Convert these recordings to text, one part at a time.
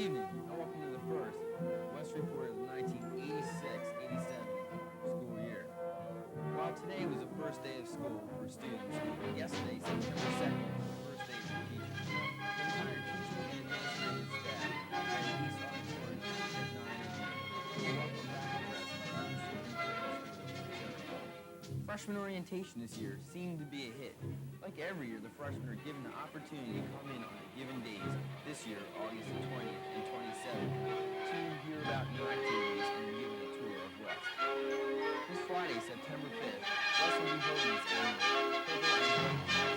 evening, and welcome to the first West Report of the 1986-87 school year. While today was the first day of school for students, yesterday, September 2nd, was the first day for teachers. The entire teaching and administrative staff at the East Auditorium at 9 a.m. Welcome back, freshman orientation this year seemed to be a hit. Like every year, the freshmen are given the opportunity to come in on given days, this year, August 20th and 27th, to hear about new activities and be given a tour of West. This Friday, September 5th, West will be holding its annual Purple and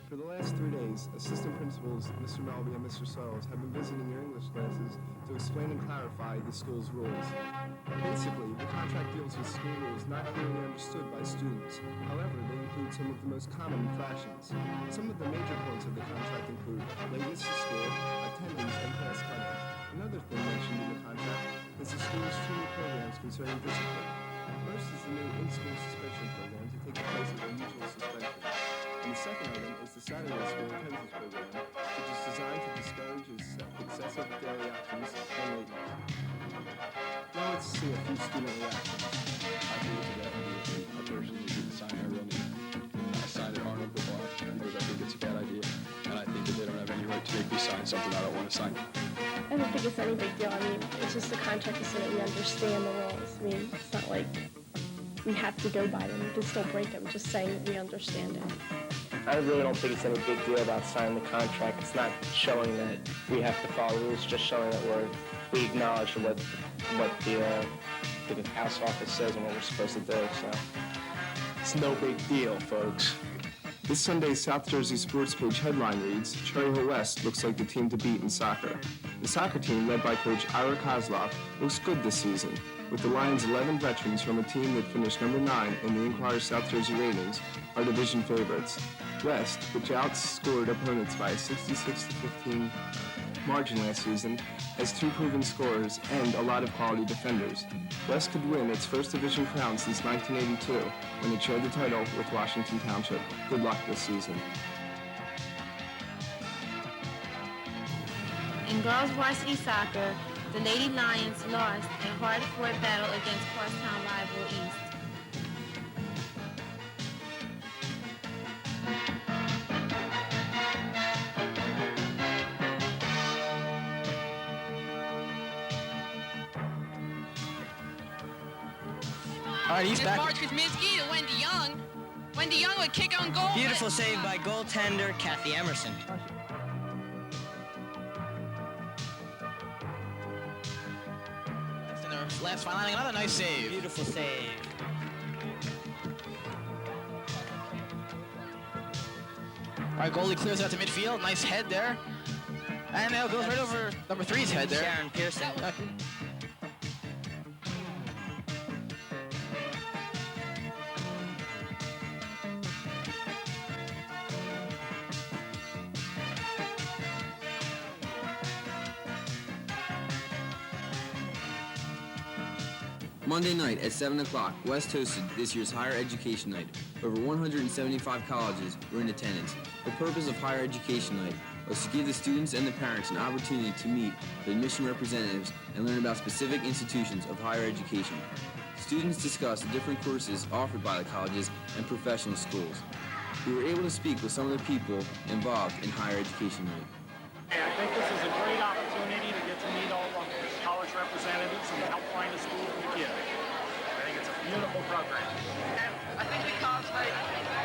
For the last 3 days, assistant principals Mr. Melby and Mr. Soils have been visiting your English classes to explain and clarify the school's rules. Basically, the contract deals with school rules not clearly understood by students. However, they include some of the most common infractions. Some of the major points of the contract include lateness to school, attendance, and class cutting. Another thing mentioned in the contract is the school's 2 new programs concerning discipline. First is the new in-school suspension program to take the place of the usual suspension. And the second item is the Saturday School Attendance Program, which is designed to discourage excessive daily actions and lateness. Now let's see a few student reactions. I believe that I personally didn't sign it. I really signed it Arnold before because I think it's a bad idea. And I think that they don't have any right to make me sign something I don't want to sign. I don't think it's any big deal. I mean, it's just the contract is so that we understand the rules. I mean, it's not like we have to go by them. We can still break them, just saying that we understand it. I really don't think it's any big deal about signing the contract. It's not showing that we have to follow rules, just showing that we acknowledge what the house office says and what we're supposed to do. So it's no big deal, folks. This Sunday's South Jersey Sports Page headline reads, Cherry Hill West looks like the team to beat in soccer. The soccer team, led by coach Ira Kozlov, looks good this season, with the Lions' 11 veterans from a team that finished number 9 in the Inquirer's South Jersey ratings, are division favorites. West, which outscored opponents by a 66-15 margin last season, has 2 proven scorers and a lot of quality defenders. West could win its first division crown since 1982, when it shared the title with Washington Township. Good luck this season. In girls varsity soccer, the Lady Lions lost a hard-fought battle against crosstown rival East. All right, he's back. Mark Kuzminski to Wendy Young. Wendy Young would kick on goal. Beautiful save by goaltender Kathy Emerson. That's in the last final inning. Another nice save. Beautiful save. All right, goalie clears out to midfield. Nice head there. And now goes right over number 3's head there. Sharon Pearson. Monday night at 7 o'clock, West hosted this year's Higher Education Night. Over 175 colleges were in attendance. The purpose of Higher Education Night was to give the students and the parents an opportunity to meet with admission representatives and learn about specific institutions of higher education. Students discussed the different courses offered by the colleges and professional schools. We were able to speak with some of the people involved in Higher Education Night. I think this is a great opportunity to get to meet all the college representatives and help find a school for the kid. I think it's a beautiful program. And I think the college night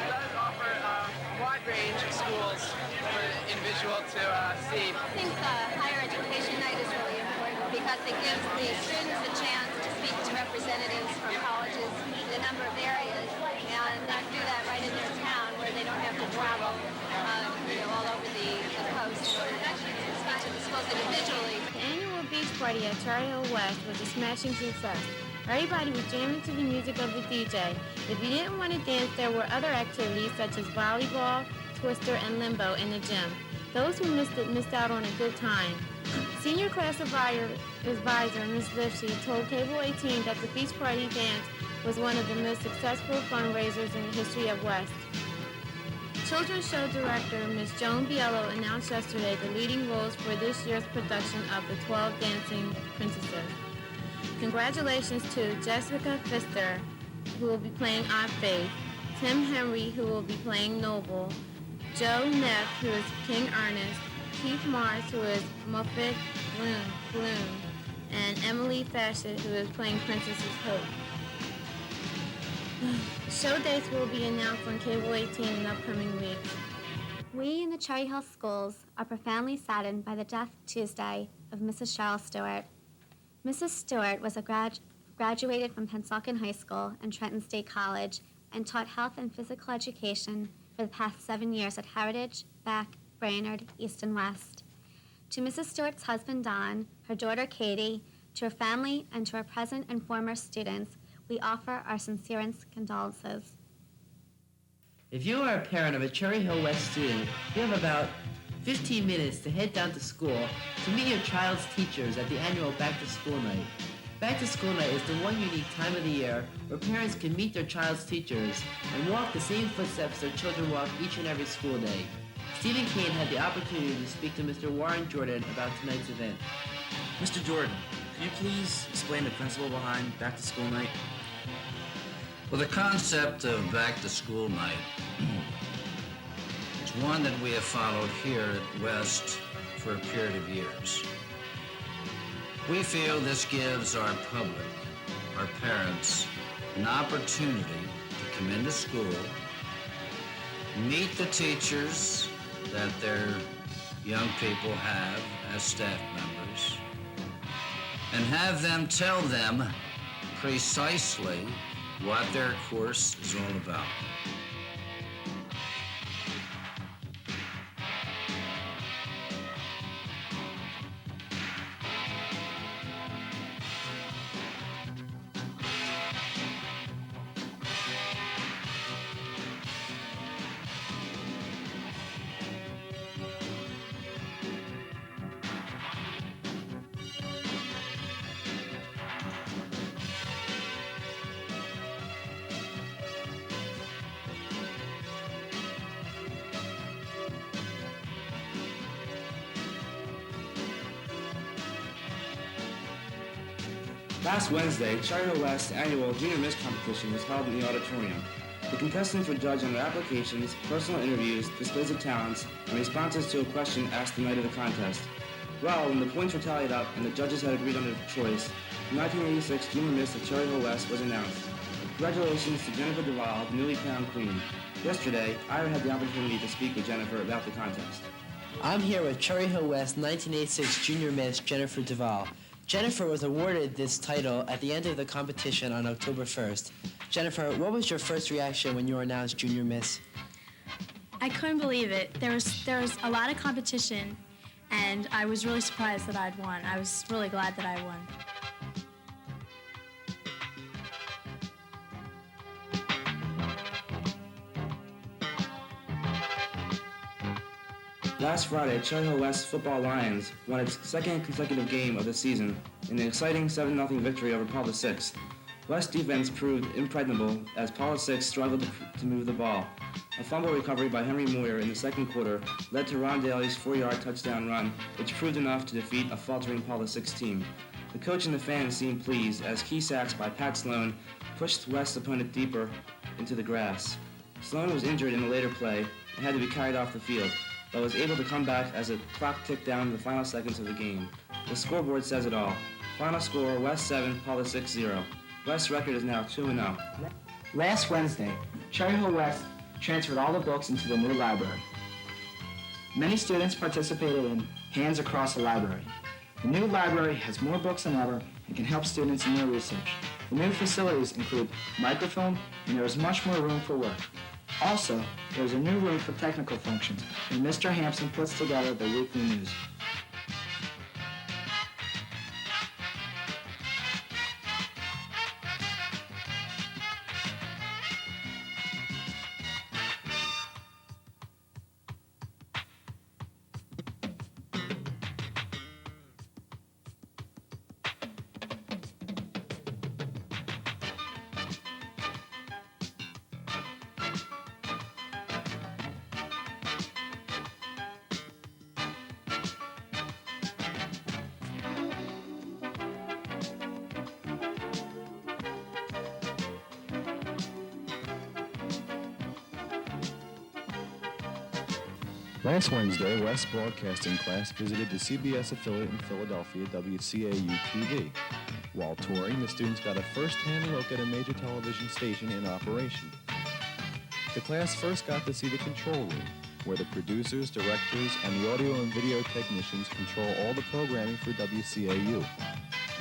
does offer a wide range of schools for the individual to see. I think higher education night is really important because it gives the students a chance to speak to representatives from colleges in a number of areas and do that right in their town where they don't have to travel all over the coast or actually speak to the schools individually. The annual beach party at Cherry Hill West was a smashing success. Everybody was jamming to the music of the DJ. If you didn't want to dance, there were other activities such as volleyball, twister, and limbo in the gym. Those who missed it missed out on a good time. Senior class advisor Ms. Lifshey told Cable 18 that the beach party dance was one of the most successful fundraisers in the history of West. Children's show director Ms. Joan Biello announced yesterday the leading roles for this year's production of The 12 Dancing Princesses. Congratulations to Jessica Pfister, who will be playing Aunt Faith, Tim Henry, who will be playing Noble, Joe Neff, who is King Ernest, Keith Mars, who is Muffet Bloom, and Emily Fashett, who is playing Princess's Hope. Show dates will be announced on Cable 18 in upcoming weeks. We in the Cherry Hill schools are profoundly saddened by the death Tuesday of Mrs. Cheryl Stewart. Mrs. Stewart was graduated from Pennsauken High School and Trenton State College and taught health and physical education for the past 7 years at Heritage, Beck, Brainerd, East and West. To Mrs. Stewart's husband Don, her daughter Katie, to her family, and to her present and former students, we offer our sincerest condolences. If you are a parent of a Cherry Hill West student, you have about 15 minutes to head down to school to meet your child's teachers at the annual Back to School Night. Back to School Night is the one unique time of the year where parents can meet their child's teachers and walk the same footsteps their children walk each and every school day. Stephen Kane had the opportunity to speak to Mr. Warren Jordan about tonight's event. Mr. Jordan, can you please explain the principle behind Back to School Night? Well, the concept of Back to School Night is one that we have followed here at West for a period of years. We feel this gives our public, our parents, an opportunity to come into school, meet the teachers that their young people have as staff members, and have them tell them precisely what their course is all about. Last Wednesday, Cherry Hill West's annual Junior Miss competition was held in the auditorium. The contestants were judged on their applications, personal interviews, displays of talents, and responses to a question asked the night of the contest. Well, when the points were tallied up and the judges had agreed on their choice, the 1986 Junior Miss of Cherry Hill West was announced. Congratulations to Jennifer Duval, the newly crowned queen. Yesterday, Ira had the opportunity to speak with Jennifer about the contest. I'm here with Cherry Hill West 1986 Junior Miss Jennifer Duval. Jennifer was awarded this title at the end of the competition on October 1st. Jennifer, what was your first reaction when you were announced Junior Miss? I couldn't believe it. There was a lot of competition, and I was really surprised that I'd won. I was really glad that I won. Last Friday, Cherry Hill West Football Lions won its second consecutive game of the season in an exciting 7-0 victory over Paul VI. West defense proved impregnable as Poli 6 struggled to move the ball. A fumble recovery by Henry Moyer in the second quarter led to Ron Daly's 4-yard touchdown run, which proved enough to defeat a faltering Poli 6 team. The coach and the fans seemed pleased as key sacks by Pat Sloan pushed West's opponent deeper into the grass. Sloan was injured in a later play and had to be carried off the field, but was able to come back as the clock ticked down to the final seconds of the game. The scoreboard says it all. Final score, West 7, Poli 6 0. West's record is now 2-0. Last Wednesday, Cherry Hill West transferred all the books into the new library. Many students participated in Hands Across the Library. The new library has more books than ever and can help students in their research. The new facilities include microfilm, and there is much more room for work. Also, there is a new room for technical functions, and Mr. Hamson puts together the weekly news. Last Wednesday, West Broadcasting class visited the CBS affiliate in Philadelphia, WCAU-TV. While touring, the students got a first-hand look at a major television station in operation. The class first got to see the control room, where the producers, directors, and the audio and video technicians control all the programming for WCAU.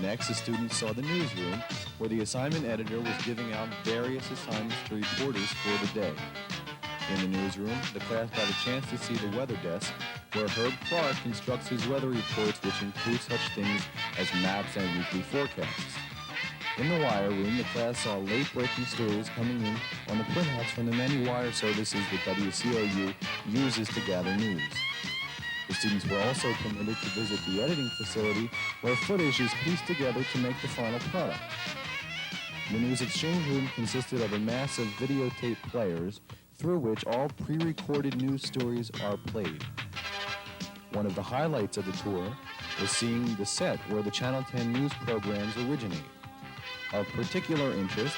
Next, the students saw the newsroom, where the assignment editor was giving out various assignments to reporters for the day. In the newsroom, the class got a chance to see the weather desk, where Herb Clark constructs his weather reports, which include such things as maps and weekly forecasts. In the wire room, the class saw late-breaking stories coming in on the printouts from the many wire services that WCAU uses to gather news. The students were also permitted to visit the editing facility, where footage is pieced together to make the final product. The news exchange room consisted of a mass of videotape players through which all pre-recorded news stories are played. One of the highlights of the tour was seeing the set where the Channel 10 news programs originate. Of particular interest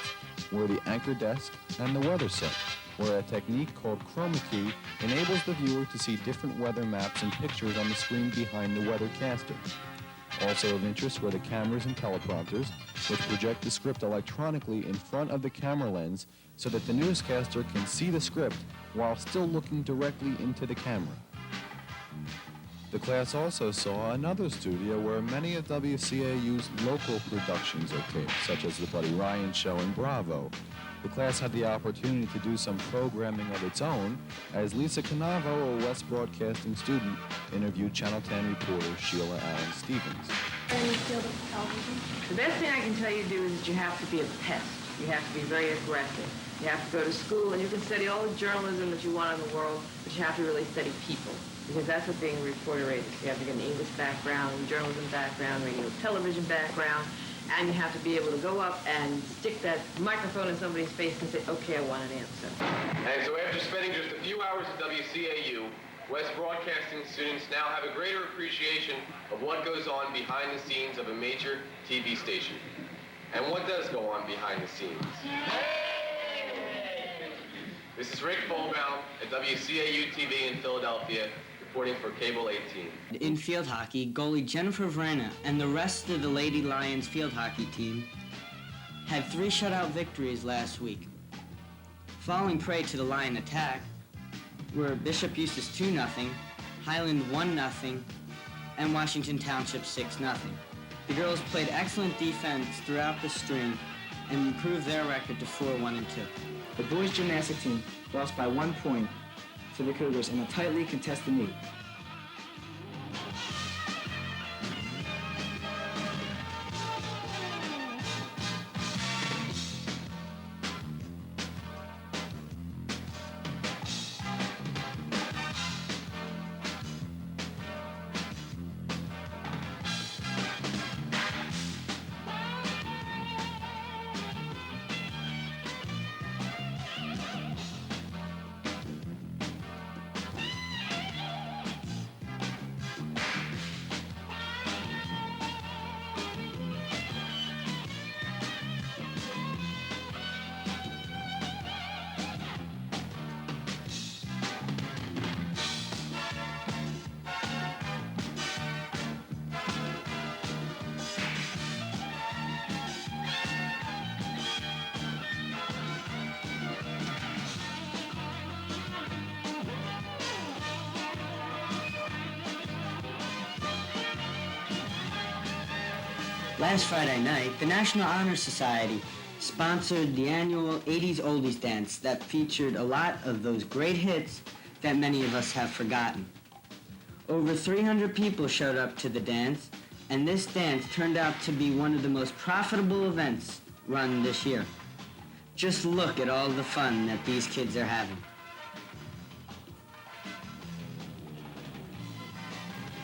were the anchor desk and the weather set, where a technique called chroma key enables the viewer to see different weather maps and pictures on the screen behind the weathercaster. Also of interest were the cameras and teleprompters, which project the script electronically in front of the camera lens so that the newscaster can see the script while still looking directly into the camera. The class also saw another studio where many of WCAU's local productions are taped, such as The Buddy Ryan Show and Bravo. The class had the opportunity to do some programming of its own, as Lisa Canavo, a West Broadcasting student, interviewed Channel 10 reporter Sheila Allen Stevens. The best thing I can tell you to do is that you have to be a pest. You have to be very aggressive. You have to go to school and you can study all the journalism that you want in the world, but you have to really study people. Because that's what being a reporter is. You have to get an English background, journalism background, radio, television background, and you have to be able to go up and stick that microphone in somebody's face and say, okay, I want an answer. And so after spending just a few hours at WCAU, West Broadcasting students now have a greater appreciation of what goes on behind the scenes of a major TV station. And what does go on behind the scenes? This is Rick Bolbaum at WCAU TV in Philadelphia, reporting for Cable 18. In field hockey, goalie Jennifer Vrana and the rest of the Lady Lions field hockey team had 3 shutout victories last week. Falling prey to the Lion attack were Bishop Eustace 2-0, Highland 1-0, and Washington Township 6-0. The girls played excellent defense throughout the string and improved their record to 4-1-2. The boys gymnastic team lost by 1 point to the Cougars in a tightly contested meet. Last Friday night, the National Honor Society sponsored the annual 80s Oldies Dance that featured a lot of those great hits that many of us have forgotten. Over 300 people showed up to the dance, and this dance turned out to be one of the most profitable events run this year. Just look at all the fun that these kids are having.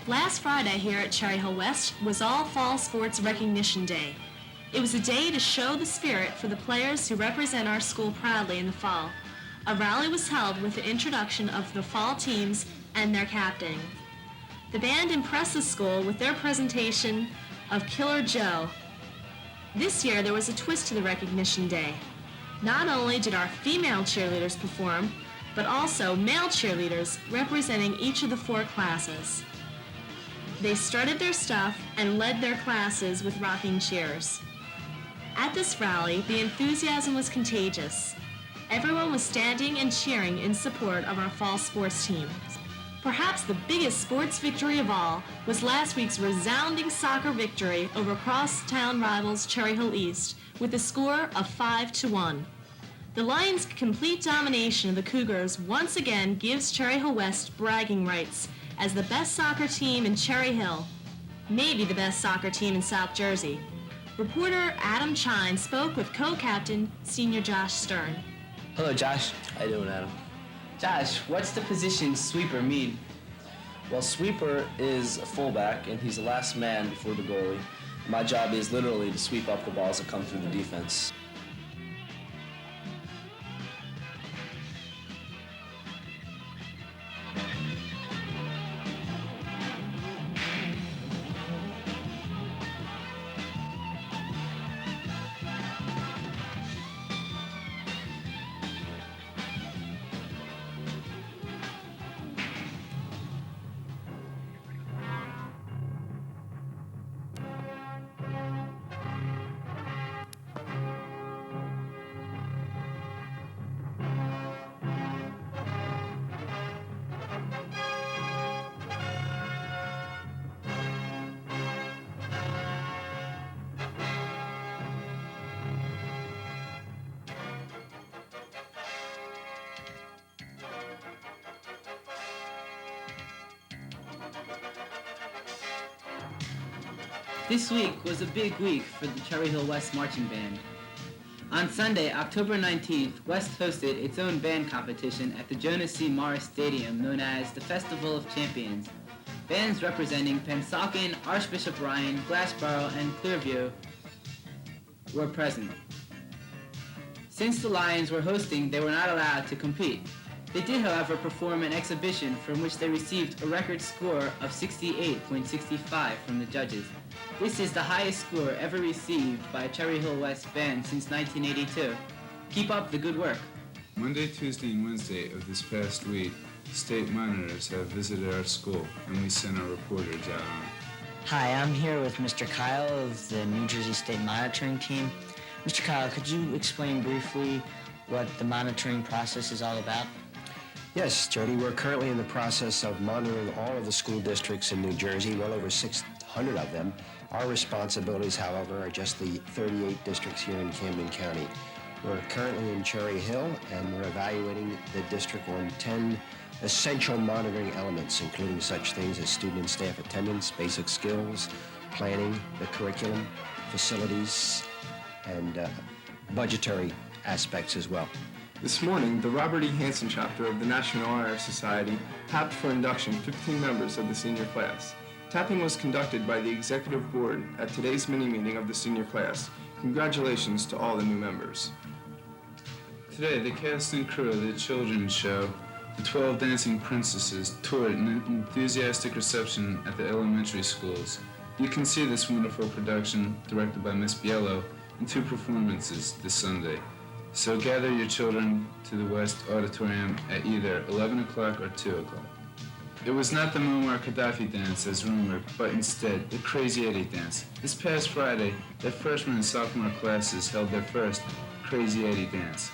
Last Friday here at Cherry Hill West was All Fall Sports Recognition Day. It was a day to show the spirit for the players who represent our school proudly in the fall. A rally was held with the introduction of the fall teams and their captain. The band impressed the school with their presentation of Killer Joe. This year there was a twist to the recognition day. Not only did our female cheerleaders perform, but also male cheerleaders representing each of the 4 classes. They strutted their stuff and led their classes with rocking cheers. At this rally, the enthusiasm was contagious. Everyone was standing and cheering in support of our fall sports teams. Perhaps the biggest sports victory of all was last week's resounding soccer victory over crosstown rivals Cherry Hill East with a score of 5-1. The Lions' complete domination of the Cougars once again gives Cherry Hill West bragging rights as the best soccer team in Cherry Hill, maybe the best soccer team in South Jersey. Reporter Adam Chine spoke with co-captain senior Josh Stern. Hello, Josh. How you doing, Adam? Josh, what's the position sweeper mean? Well, sweeper is a fullback, and he's the last man before the goalie. My job is literally to sweep up the balls that come through the defense. This week was a big week for the Cherry Hill West Marching Band. On Sunday, October 19th, West hosted its own band competition at the Jonas C. Morris Stadium known as the Festival of Champions. Bands representing Pennsauken, Archbishop Ryan, Glassboro, and Clearview were present. Since the Lions were hosting, they were not allowed to compete. They did, however, perform an exhibition from which they received a record score of 68.65 from the judges. This is the highest score ever received by a Cherry Hill West band since 1982. Keep up the good work. Monday, Tuesday, and Wednesday of this past week, state monitors have visited our school, and we sent our reporters out on it. Hi, I'm here with Mr. Kyle of the New Jersey State Monitoring Team. Mr. Kyle, could you explain briefly what the monitoring process is all about? Yes, Jody, we're currently in the process of monitoring all of the school districts in New Jersey, well over 600 of them. Our responsibilities, however, are just the 38 districts here in Camden County. We're currently in Cherry Hill, and we're evaluating the district on 10 essential monitoring elements, including such things as student and staff attendance, basic skills, planning, the curriculum, facilities, and budgetary aspects as well. This morning, the Robert E. Hamson chapter of the National Honor Society tapped for induction 15 members of the senior class. Tapping was conducted by the executive board at today's mini-meeting of the senior class. Congratulations to all the new members. Today, the cast and crew of the children's show, The 12 Dancing Princesses, toured an enthusiastic reception at the elementary schools. You can see this wonderful production, directed by Miss Biello, in 2 performances this Sunday. So gather your children to the West Auditorium at either 11 o'clock or 2 o'clock. It was not the Muammar Gaddafi dance as rumored, but instead the Crazy Eddie dance. This past Friday, the freshman and sophomore classes held their first Crazy Eddie dance.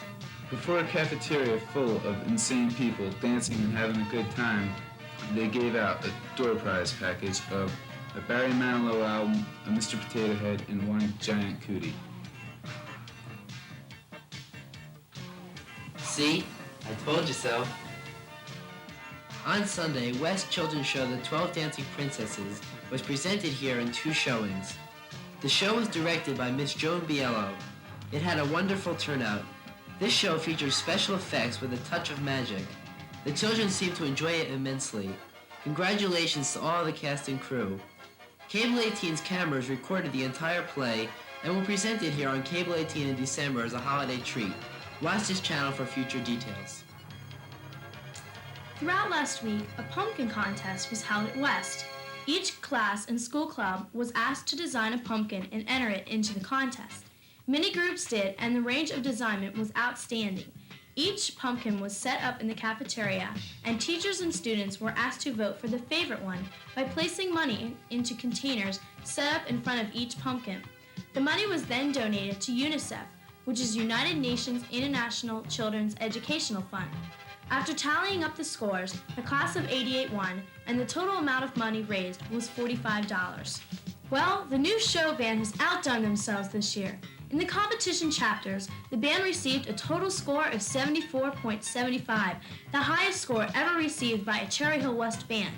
Before a cafeteria full of insane people dancing and having a good time, they gave out a door prize package of a Barry Manilow album, a Mr. Potato Head, and one giant cootie. See? I told you so. On Sunday, West Children's Show The 12 Dancing Princesses was presented here in 2 showings. The show was directed by Miss Joan Biello. It had a wonderful turnout. This show features special effects with a touch of magic. The children seemed to enjoy it immensely. Congratulations to all the cast and crew. Cable 18's cameras recorded the entire play and were presented here on Cable 18 in December as a holiday treat. Watch this channel for future details. Throughout last week, a pumpkin contest was held at West. Each class and school club was asked to design a pumpkin and enter it into the contest. Many groups did, and the range of design was outstanding. Each pumpkin was set up in the cafeteria, and teachers and students were asked to vote for the favorite one by placing money into containers set up in front of each pumpkin. The money was then donated to UNICEF, which is United Nations International Children's Educational Fund. After tallying up the scores, the class of '88 won, and the total amount of money raised was $45. Well, the new show band has outdone themselves this year. In the competition chapters, the band received a total score of 74.75, the highest score ever received by a Cherry Hill West band.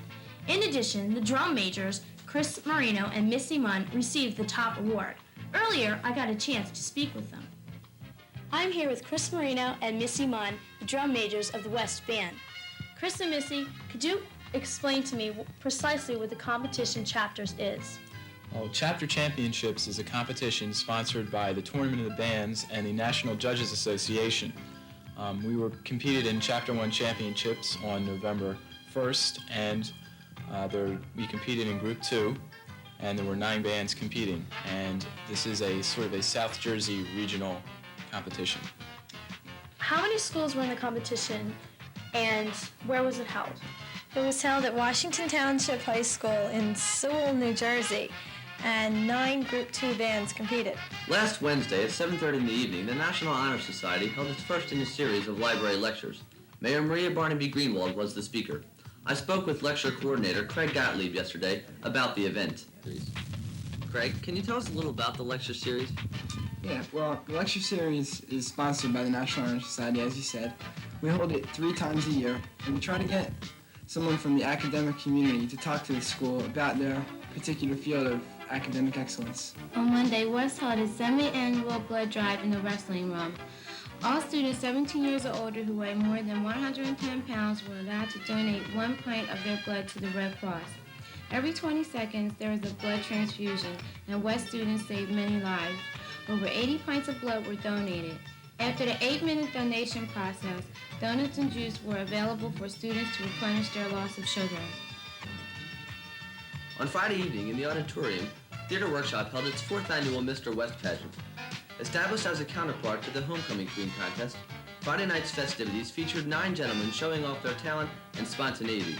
In addition, the drum majors, Chris Marino and Missy Munn, received the top award. Earlier, I got a chance to speak with them. I'm here with Chris Marino and Missy Munn, the drum majors of the West Band. Chris and Missy, could you explain to me precisely what the competition chapters is? Well, Chapter Championships is a competition sponsored by the Tournament of the Bands and the National Judges Association. We were competed in Chapter 1 Championships on November 1st, and we competed in Group 2, and there were 9 bands competing. And this is a sort of a South Jersey regional competition. How many schools were in the competition, and where was it held? It was held at Washington Township High School in Sewell, New Jersey, and 9 Group 2 bands competed. Last Wednesday at 7:30 in the evening, the National Honor Society held its first in a series of library lectures. Mayor Maria Barnaby Greenwald was the speaker. I spoke with lecture coordinator Craig Gottlieb yesterday about the event. Craig, can you tell us a little about the lecture series? Yeah, well, the lecture series is sponsored by the National Honor Society, as you said. We hold it 3 times a year, and we try to get someone from the academic community to talk to the school about their particular field of academic excellence. On Monday, West held a semi-annual blood drive in the wrestling room. All students 17 years or older who weigh more than 110 pounds were allowed to donate 1 pint of their blood to the Red Cross. Every 20 seconds, there was a blood transfusion, and West students saved many lives. Over 80 pints of blood were donated. After the 8-minute donation process, donuts and juice were available for students to replenish their loss of sugar. On Friday evening in the auditorium, Theater Workshop held its 4th annual Mr. West pageant. Established as a counterpart to the Homecoming Queen contest, Friday night's festivities featured 9 gentlemen showing off their talent and spontaneity.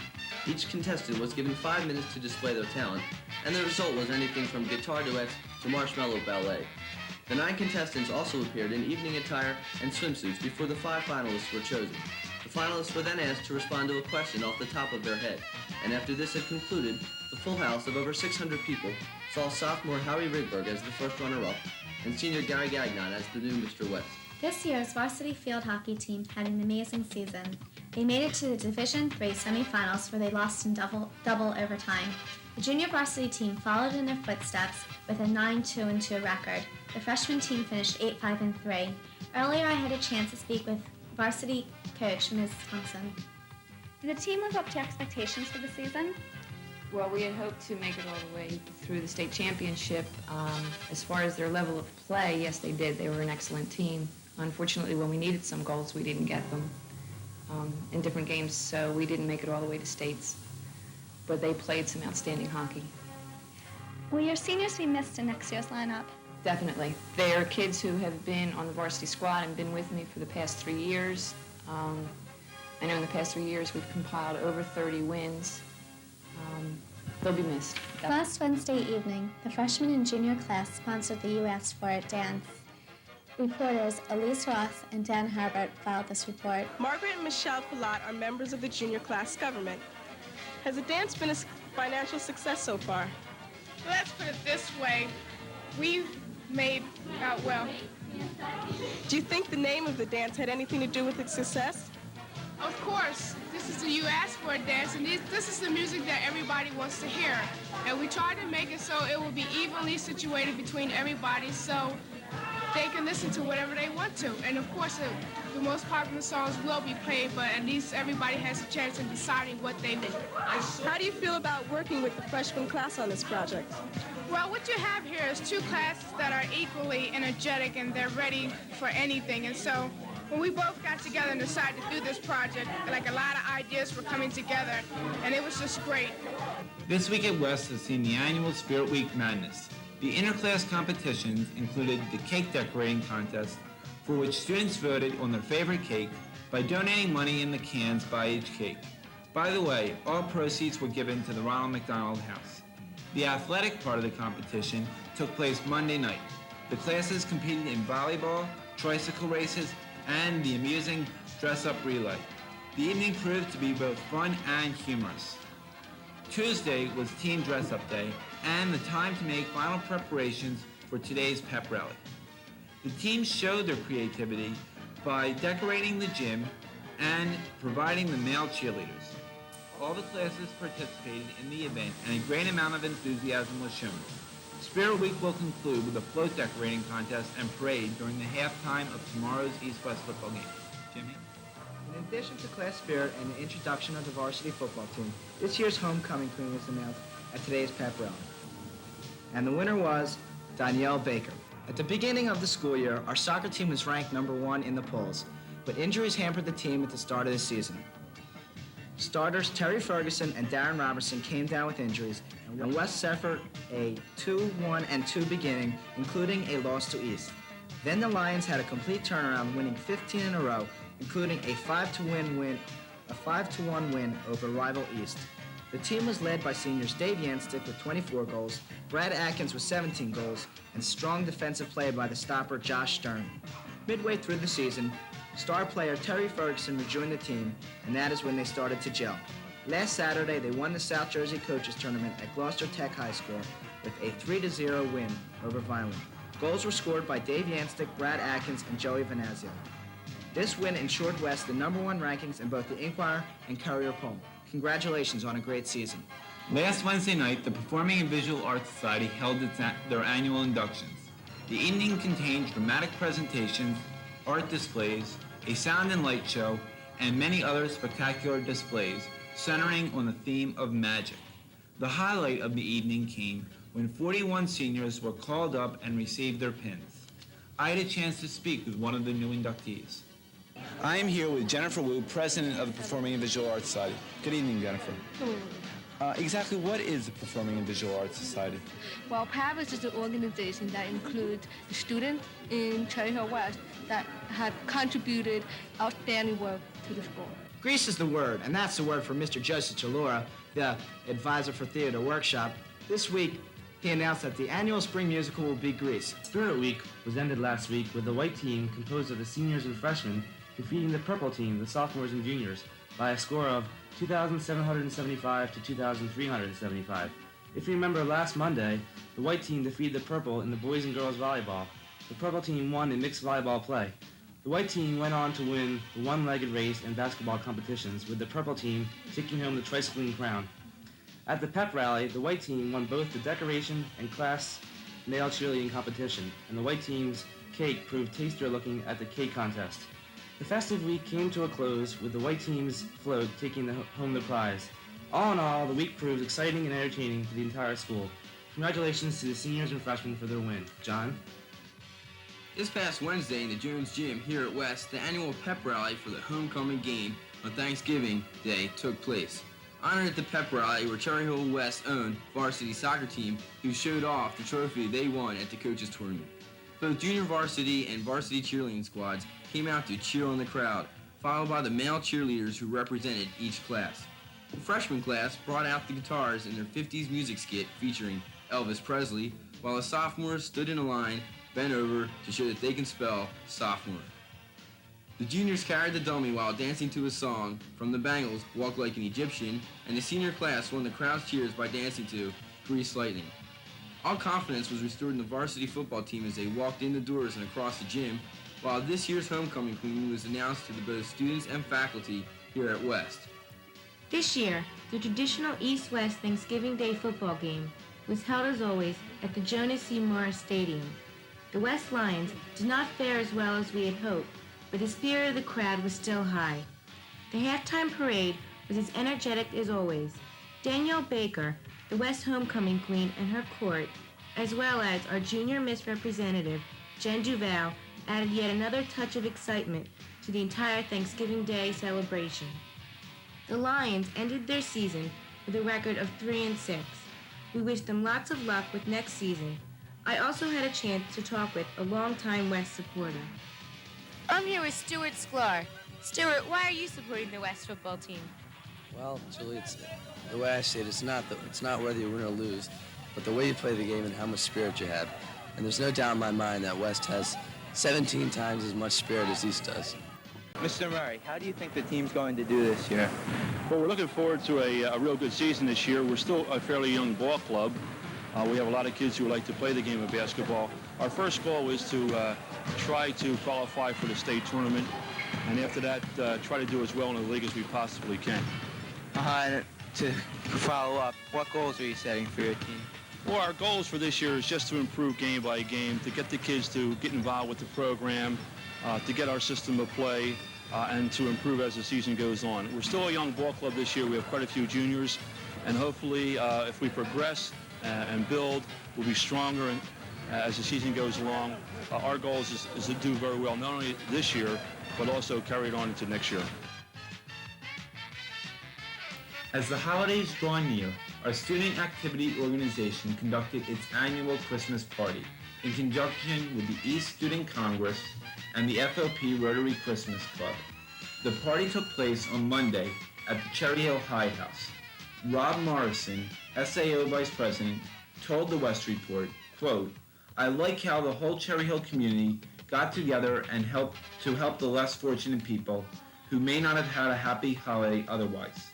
Each contestant was given 5 minutes to display their talent, and the result was anything from guitar duets to marshmallow ballet. The 9 contestants also appeared in evening attire and swimsuits before the 5 finalists were chosen. The finalists were then asked to respond to a question off the top of their head, and after this had concluded, the full house of over 600 people saw sophomore Howie Rigberg as the first runner-up and senior Gary Gagnon as the new Mr. West. This year's varsity field hockey team had an amazing season. They made it to the Division III semifinals where they lost in double overtime. The junior varsity team followed in their footsteps with a 9-2-2 record. The freshman team finished 8-5-3. Earlier, I had a chance to speak with varsity coach Ms. Hamson. Did the team live up to expectations for the season? Well, we had hoped to make it all the way through the state championship. As far as their level of play, yes, they did. They were an excellent team. Unfortunately, when we needed some goals, we didn't get them in different games, so we didn't make it all the way to states. But they played some outstanding hockey. Will your seniors be missed in next year's lineup? Definitely. They are kids who have been on the varsity squad and been with me for the past 3 years. I know in the past 3 years we've compiled over 30 wins. They'll be missed. Last Wednesday evening, the freshman and junior class sponsored the You Asked For It dance. Reporters Elise Roth and Dan Harbert filed this report. Margaret and Michelle Palat are members of the junior class government. Has the dance been a financial success so far? let's put it this way. We made out well. Do you think the name of the dance had anything to do with its success? Of course, you asked for a dance, and this is the music that everybody wants to hear. And we tried to make it so it will be evenly situated between everybody so they can listen to whatever they want to. And of course, the most popular songs will be played, but at least everybody has a chance in deciding what they want. How do you feel about working with the freshman class on this project? Well, what you have here is two classes that are equally energetic and they're ready for anything. And so when we both got together and decided to do this project, like a lot of ideas were coming together, and it was just great. This week at West has seen the annual Spirit Week Madness. The interclass competitions included the cake decorating contest, for which students voted on their favorite cake by donating money in the cans by each cake. By the way, all proceeds were given to the Ronald McDonald House. The athletic part of the competition took place Monday night. The classes competed in volleyball, tricycle races, and the amusing dress-up relay. The evening proved to be both fun and humorous. Tuesday was Team Dress-Up Day and the time to make final preparations for today's pep rally. The teams showed their creativity by decorating the gym and providing the male cheerleaders. All the classes participated in the event and a great amount of enthusiasm was shown. Spirit Week will conclude with a float decorating contest and parade during the halftime of tomorrow's East-West football game. Jimmy? In addition to class spirit and the introduction of the varsity football team, this year's homecoming queen was announced at today's pep rally. And the winner was Danielle Baker. At the beginning of the school year, our soccer team was ranked #1 in the polls, but injuries hampered the team at the start of the season. Starters Terry Ferguson and Darren Robertson came down with injuries, and West suffered a 2-1-2 beginning, including a loss to East. Then the Lions had a complete turnaround, winning 15 in a row, including a 5-1 win over rival East. The team was led by seniors Dave Yanstick with 24 goals, Brad Atkins with 17 goals, and strong defensive play by the stopper Josh Stern. Midway through the season, star player Terry Ferguson rejoined the team, and that is when they started to gel. Last Saturday, they won the South Jersey Coaches Tournament at Gloucester Tech High School with a 3-0 win over Vineland. Goals were scored by Dave Yanstick, Brad Atkins, and Joey Venazio. This win ensured West the #1 rankings in both the Inquirer and Courier poll. Congratulations on a great season. Last Wednesday night, the Performing and Visual Arts Society held their annual inductions. The evening contained dramatic presentations, art displays, a sound and light show, and many other spectacular displays centering on the theme of magic. The highlight of the evening came when 41 seniors were called up and received their pins. I had a chance to speak with one of the new inductees. I am here with Jennifer Wu, president of the Performing and Visual Arts Society. Good evening, Jennifer. Exactly what is the Performing and Visual Arts Society? Well, PAV is just an organization that includes the students in Cherry Hill West that have contributed outstanding work to the school. Grease is the word, and that's the word for Mr. Joseph Chalora, the advisor for Theater Workshop. This week, he announced that the annual spring musical will be Grease. Spirit Week was ended last week with the white team composed of the seniors and freshmen defeating the purple team, the sophomores and juniors, by a score of 2,775 to 2,375. If you remember last Monday, the white team defeated the purple in the boys and girls volleyball. The purple team won in mixed volleyball play. The white team went on to win the one-legged race and basketball competitions, with the purple team taking home the tricycling crown. At the pep rally, the white team won both the decoration and class male cheerleading competition, and the white team's cake proved tastier looking at the cake contest. The festive week came to a close with the white team's float taking home the prize. All in all, the week proved exciting and entertaining for the entire school. Congratulations to the seniors and freshmen for their win. John? This past Wednesday in the Jones Gym here at West, the annual pep rally for the homecoming game on Thanksgiving Day took place. Honored at the pep rally were Cherry Hill West's own varsity soccer team, who showed off the trophy they won at the coaches tournament. Both junior varsity and varsity cheerleading squads came out to cheer on the crowd, followed by the male cheerleaders who represented each class. The freshman class brought out the guitars in their 50s music skit featuring Elvis Presley, while the sophomores stood in a line, bent over to show that they can spell sophomore. The juniors carried the dummy while dancing to a song from the Bangles, Walk Like an Egyptian, and the senior class won the crowd's cheers by dancing to Grease Lightning. All confidence was restored in the varsity football team as they walked in the doors and across the gym, while this year's homecoming queen was announced to both students and faculty here at West. This year, the traditional East-West Thanksgiving Day football game was held as always at the Jonas C. Morris Stadium. The West Lions did not fare as well as we had hoped, but the spirit of the crowd was still high. The halftime parade was as energetic as always. Danielle Baker, the West homecoming queen, and her court, as well as our junior Miss Representative, Jen Duval, added yet another touch of excitement to the entire Thanksgiving Day celebration. The Lions ended their season with a record of 3-6. We wish them lots of luck with next season. I also had a chance to talk with a longtime West supporter. I'm here with Stuart Sklar. Stuart, why are you supporting the West football team? Well, Julie, it's the way I see it. It's not whether you win or lose, but the way you play the game and how much spirit you have. And there's no doubt in my mind that West has 17 times as much spirit as East does. Mr. Murray, how do you think the team's going to do this year? Well, we're looking forward to a real good season this year. We're still a fairly young ball club. We have a lot of kids who like to play the game of basketball. Our first goal is to try to qualify for the state tournament, and after that, try to do as well in the league as we possibly can. To follow up, what goals are you setting for your team? Well, our goals for this year is just to improve game by game, to get the kids to get involved with the program, to get our system of play, and to improve as the season goes on. We're still a young ball club this year. We have quite a few juniors, and hopefully if we progress and build, we'll be stronger as the season goes along. Our goal is to do very well, not only this year, but also carry it on into next year. As the holidays draw near, our student activity organization conducted its annual Christmas party in conjunction with the East Student Congress and the FOP Rotary Christmas Club. The party took place on Monday at the Cherry Hill High House. Rob Morrison, SAO Vice President, told the West Report, quote, "I like how the whole Cherry Hill community got together and helped the less fortunate people who may not have had a happy holiday otherwise."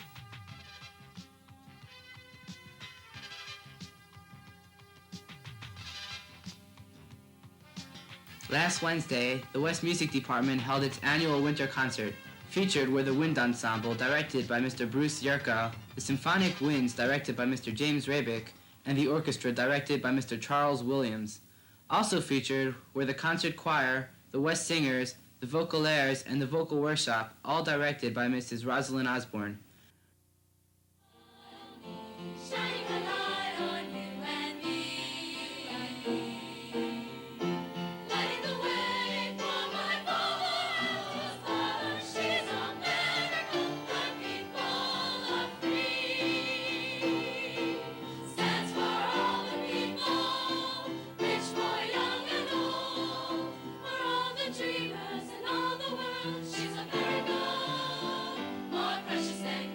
Last Wednesday, the West Music Department held its annual winter concert. Featured were the Wind Ensemble, directed by Mr. Bruce Yerkow, the Symphonic Winds, directed by Mr. James Rabick, and the orchestra, directed by Mr. Charles Williams. Also featured were the concert choir, the West Singers, the Vocalaires, and the Vocal Workshop, all directed by Mrs. Rosalind Osborne. Dreamers in all the world, she's America, more precious than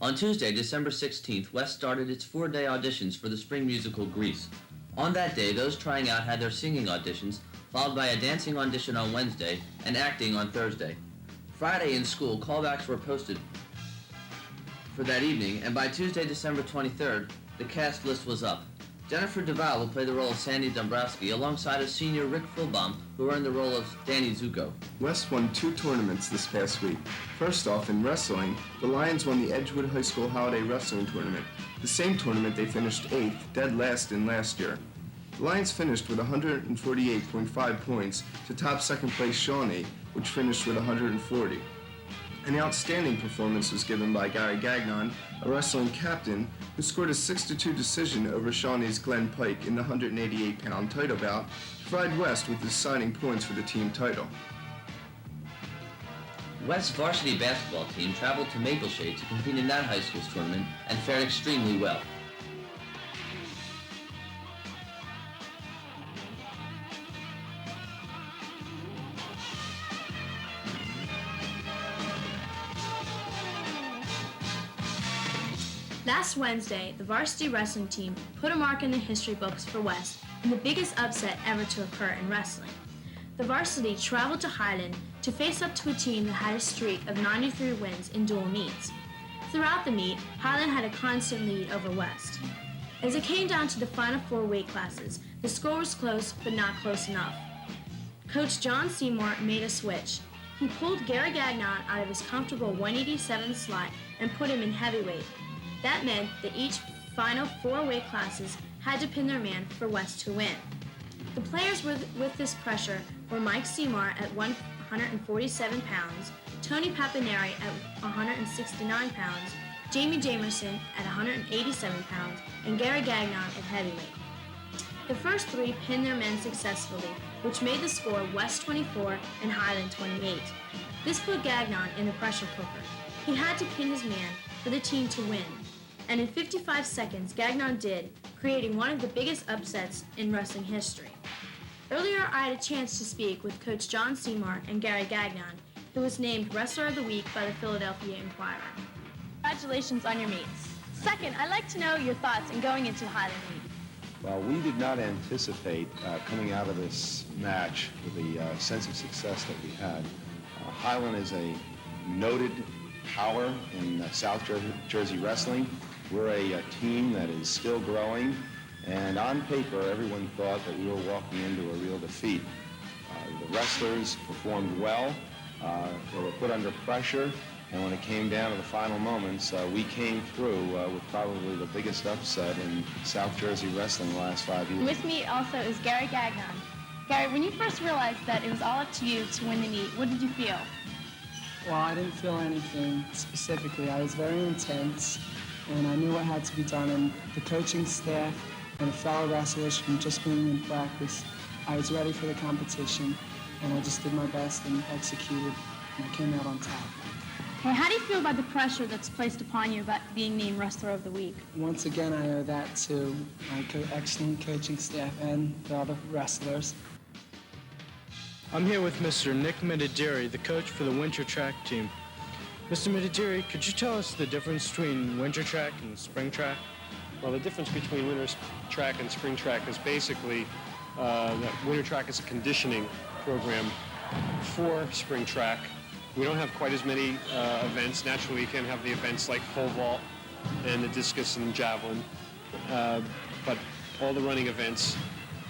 On Tuesday, December 16th, West started its 4-day auditions for the spring musical Grease. On that day, those trying out had their singing auditions, followed by a dancing audition on Wednesday and acting on Thursday. Friday in school, callbacks were posted for that evening, and by Tuesday, December 23rd, the cast list was up. Jennifer DeVal will play the role of Sandy Dombrowski alongside a senior Rick Fulbaum, who earned the role of Danny Zuko. West won 2 tournaments this past week. First off, in wrestling, the Lions won the Edgewood High School Holiday Wrestling Tournament, the same tournament they finished 8th, dead last in last year. The Lions finished with 148.5 points to top second place Shawnee, which finished with 140. An outstanding performance was given by Gary Gagnon, a wrestling captain, who scored a 6-2 decision over Shawnee's Glenn Pike in the 188-pound title bout to provide West with the deciding points for the team title. West's varsity basketball team traveled to Mapleshade to compete in that high school's tournament and fared extremely well. Last Wednesday, the varsity wrestling team put a mark in the history books for West in the biggest upset ever to occur in wrestling. The varsity traveled to Highland to face up to a team that had a streak of 93 wins in dual meets. Throughout the meet, Highland had a constant lead over West. As it came down to the final 4 weight classes, the score was close but not close enough. Coach John Seymour made a switch. He pulled Gary Gagnon out of his comfortable 187 slot and put him in heavyweight. That meant that each final 4 weight classes had to pin their man for West to win. The players with this pressure were Mike Seymour at 147 pounds, Tony Papineri at 169 pounds, Jamie Jamerson at 187 pounds, and Gary Gagnon at heavyweight. The first 3 pinned their men successfully, which made the score West 24 and Highland 28. This put Gagnon in the pressure cooker. He had to pin his man for the team to win. And in 55 seconds, Gagnon did, creating one of the biggest upsets in wrestling history. Earlier, I had a chance to speak with Coach John Seymour and Gary Gagnon, who was named Wrestler of the Week by the Philadelphia Inquirer. Congratulations on your meets. Second, I'd like to know your thoughts in going into Highland meet. Well, we did not anticipate coming out of this match with the sense of success that we had. Highland is a noted power in South Jersey wrestling. We're a team that is still growing, and on paper, everyone thought that we were walking into a real defeat. The wrestlers performed well. They were put under pressure, and when it came down to the final moments, we came through with probably the biggest upset in South Jersey wrestling the last 5 years. With me also is Gary Gagnon. Gary, when you first realized that it was all up to you to win the meet, what did you feel? Well, I didn't feel anything specifically. I was very intense, and I knew what had to be done. And the coaching staff and the fellow wrestlers from just being in practice, I was ready for the competition, and I just did my best and executed, and I came out on top. Well, how do you feel about the pressure that's placed upon you about being named Wrestler of the Week? Once again, I owe that to my excellent coaching staff and the other wrestlers. I'm here with Mr. Nick Medidiri, the coach for the winter track team. Mr. Medidiri, could you tell us the difference between winter track and spring track? Well, the difference between winter track and spring track is basically that winter track is a conditioning program for spring track. We don't have quite as many events. Naturally, you can't have the events like pole vault and the discus and javelin, but all the running events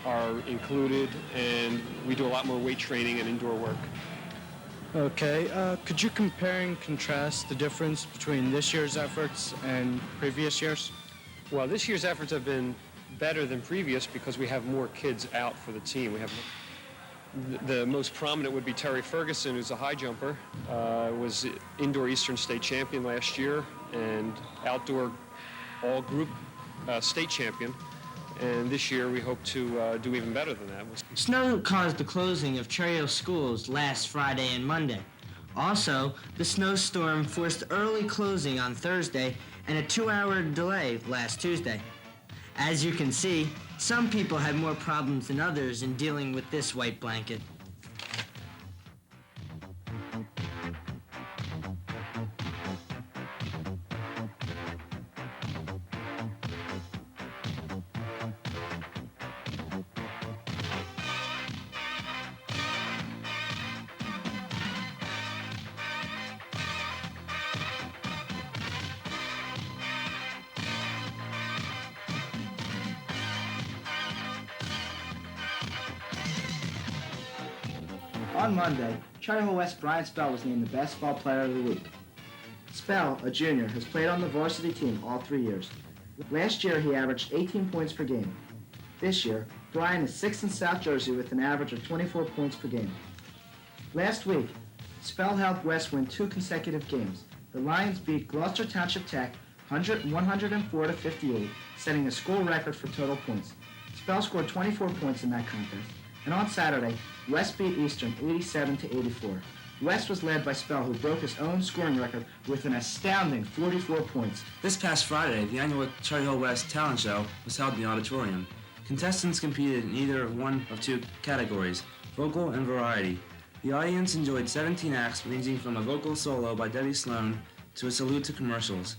are included, and we do a lot more weight training and indoor work. Okay, could you compare and contrast the difference between this year's efforts and previous years? Well, this year's efforts have been better than previous because we have more kids out for the team. We have the most prominent would be Terry Ferguson, who's a high jumper, was indoor Eastern State champion last year and outdoor all group state champion. And this year we hope to do even better than that. Snow caused the closing of Cherry Hill schools last Friday and Monday. Also, the snowstorm forced early closing on Thursday and a 2-hour delay last Tuesday. As you can see, some people had more problems than others in dealing with this white blanket. On Monday, Cherry Hill West Brian Spell was named the best ball player of the week. Spell, a junior, has played on the varsity team all 3 years. Last year, he averaged 18 points per game. This year, Brian is 6th in South Jersey with an average of 24 points per game. Last week, Spell helped West win 2 consecutive games. The Lions beat Gloucester Township Tech 104-58, setting a school record for total points. Spell scored 24 points in that contest. And on Saturday, West beat Eastern 87-84. West was led by Spell, who broke his own scoring record with an astounding 44 points. This past Friday, the annual Cherry Hill West Talent Show was held in the auditorium. Contestants competed in either one of 2 categories, vocal and variety. The audience enjoyed 17 acts ranging from a vocal solo by Debbie Sloan to a salute to commercials.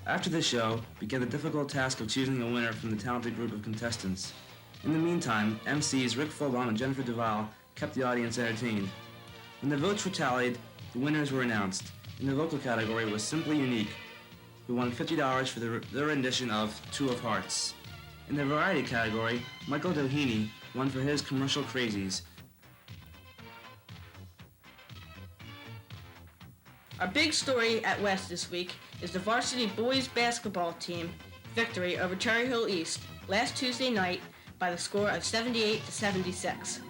After the show, began the difficult task of choosing a winner from the talented group of contestants. In the meantime, MCs Rick Fulbaum and Jennifer Duval kept the audience entertained. When the votes were tallied, the winners were announced. In the vocal category was Simply Unique, who won $50 for their rendition of Two of Hearts. In the variety category, Michael Doheny won for his Commercial Crazies. Our big story at West this week is the varsity boys basketball team victory over Cherry Hill East last Tuesday night by the score of 78-76.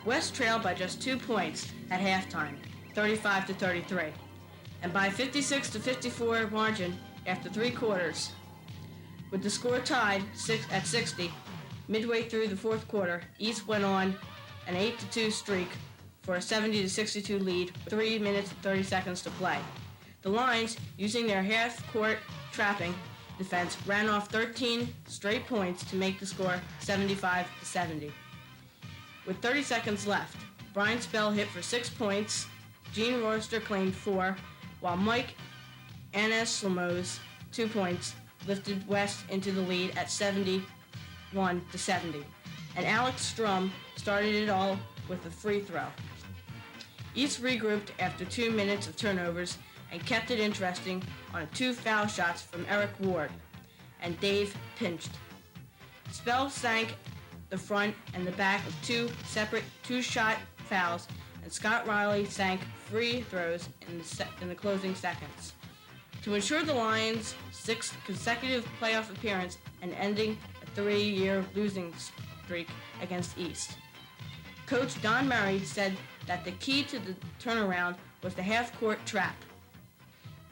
West trailed by just 2 points at halftime, 35-33, and by 56-54 margin after 3 quarters. With the score tied at 60, midway through the 4th quarter, East went on an 8-2 streak for a 70-62 lead with 3 minutes and 30 seconds to play. The Lions, using their half-court trapping defense, ran off 13 straight points to make the score 75-70. With 30 seconds left, Brian Spell hit for 6 points, Gene Royster claimed 4, while Mike Anaslimo's 2 points lifted West into the lead at 71-70. And Alex Strum started it all with a free throw. East regrouped after 2 minutes of turnovers and kept it interesting on 2 foul shots from Eric Ward, and Dave pinched. Spell sank the front and the back of 2 separate 2-shot fouls, and Scott Riley sank free throws in the closing seconds to ensure the Lions' 6th consecutive playoff appearance and ending a 3-year losing streak against East. Coach Don Murray said that the key to the turnaround was the half-court trap.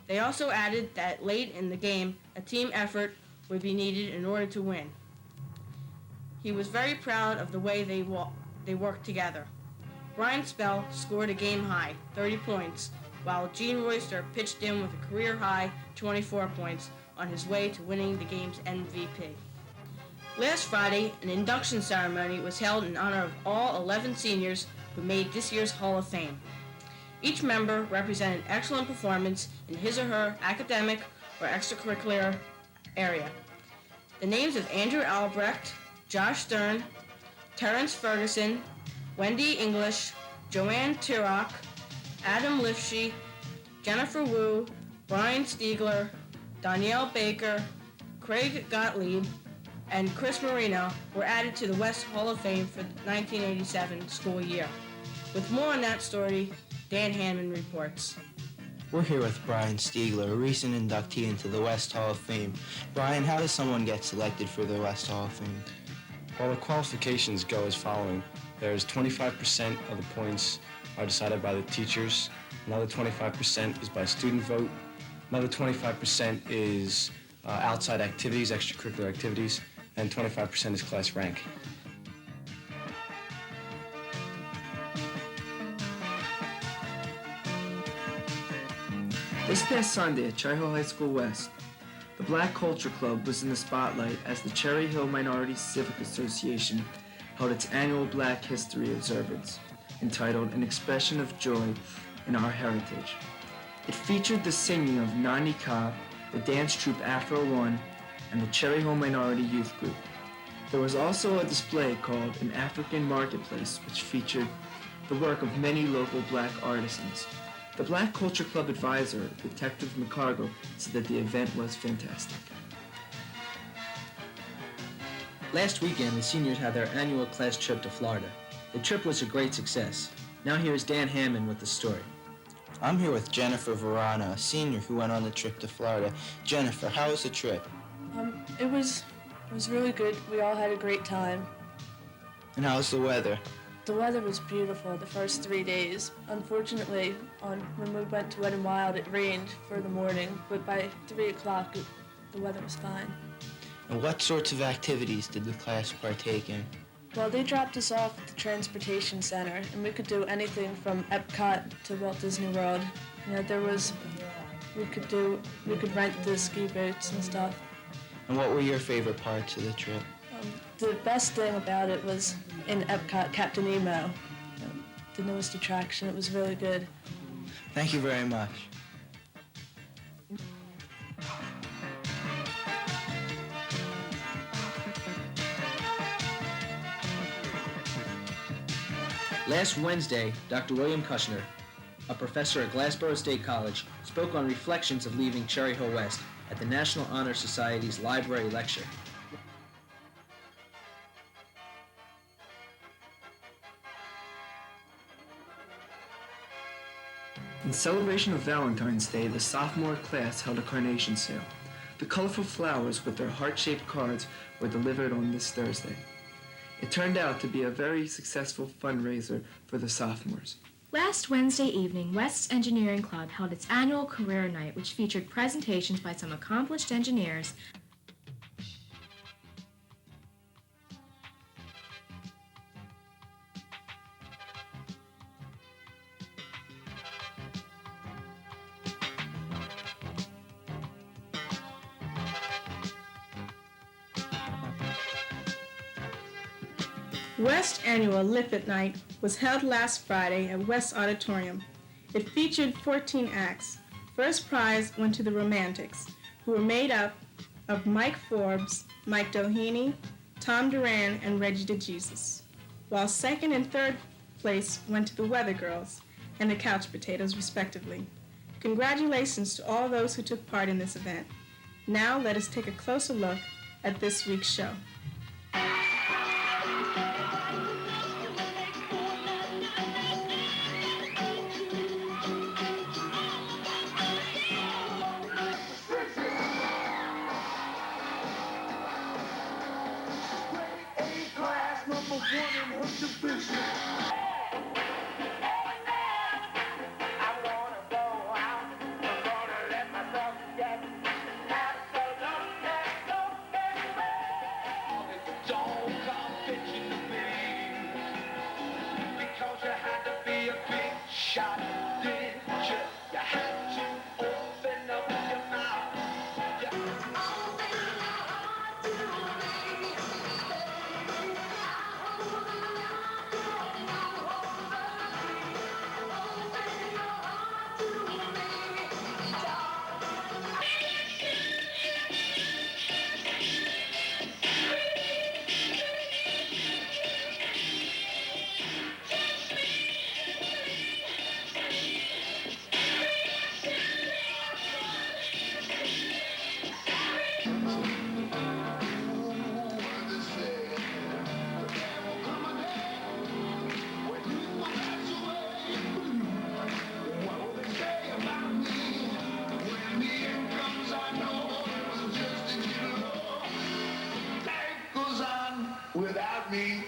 They also added that late in the game, a team effort would be needed in order to win. He was very proud of the way they worked together. Brian Spell scored a game-high 30 points, while Gene Royster pitched in with a career-high 24 points on his way to winning the game's MVP. Last Friday, an induction ceremony was held in honor of all 11 seniors who made this year's Hall of Fame. Each member represented excellent performance in his or her academic or extracurricular area. The names of Andrew Albrecht, Josh Stern, Terrence Ferguson, Wendy English, Joanne Tirock, Adam Lifshee, Jennifer Wu, Brian Stiegler, Danielle Baker, Craig Gottlieb, and Chris Marino were added to the West Hall of Fame for the 1987 school year. With more on that story, Dan Hanman reports. We're here with Brian Stiegler, a recent inductee into the West Hall of Fame. Brian, how does someone get selected for the West Hall of Fame? Well, the qualifications go as following. There's 25% of the points are decided by the teachers. Another 25% is by student vote. Another 25% is outside activities, extracurricular activities, and 25% is class rank. This past Sunday at Cherry Hill High School West, the Black Culture Club was in the spotlight as the Cherry Hill Minority Civic Association held its annual Black History Observance, entitled An Expression of Joy in Our Heritage. It featured the singing of Nani Ka, the dance troupe Afro One, and the Cherry Hill Minority Youth Group. There was also a display called An African Marketplace, which featured the work of many local black artisans. The Black Culture Club advisor, Detective McCargo, said that the event was fantastic. Last weekend, the seniors had their annual class trip to Florida. The trip was a great success. Now here's Dan Hammond with the story. I'm here with Jennifer Verana, a senior who went on the trip to Florida. Jennifer, how was the trip? It was really good. We all had a great time. And how's the weather? The weather was beautiful the first 3 days. Unfortunately, when we went to Wet n Wild, it rained for the morning, but by 3 o'clock, the weather was fine. And what sorts of activities did the class partake in? Well, they dropped us off at the transportation center, and we could do anything from Epcot to Walt Disney World. You know, we could rent the ski boots and stuff. And what were your favorite parts of the trip? The best thing about it was in Epcot, Captain Nemo, the newest attraction. It was really good. Thank you very much. Last Wednesday, Dr. William Kushner, a professor at Glassboro State College, spoke on reflections of leaving Cherry Hill West at the National Honor Society's Library Lecture. In celebration of Valentine's Day, the sophomore class held a carnation sale. The colorful flowers with their heart-shaped cards were delivered on this Thursday. It turned out to be a very successful fundraiser for the sophomores. Last Wednesday evening, West's Engineering Club held its annual Career Night, which featured presentations by some accomplished engineers. West Annual Liffit Night was held last Friday at West Auditorium. It featured 14 acts. First prize went to the Romantics, who were made up of Mike Forbes, Mike Doheny, Tom Duran, and Reggie DeJesus, while second and third place went to the Weather Girls and the Couch Potatoes, respectively. Congratulations to all those who took part in this event. Now let us take a closer look at this week's show. Without me.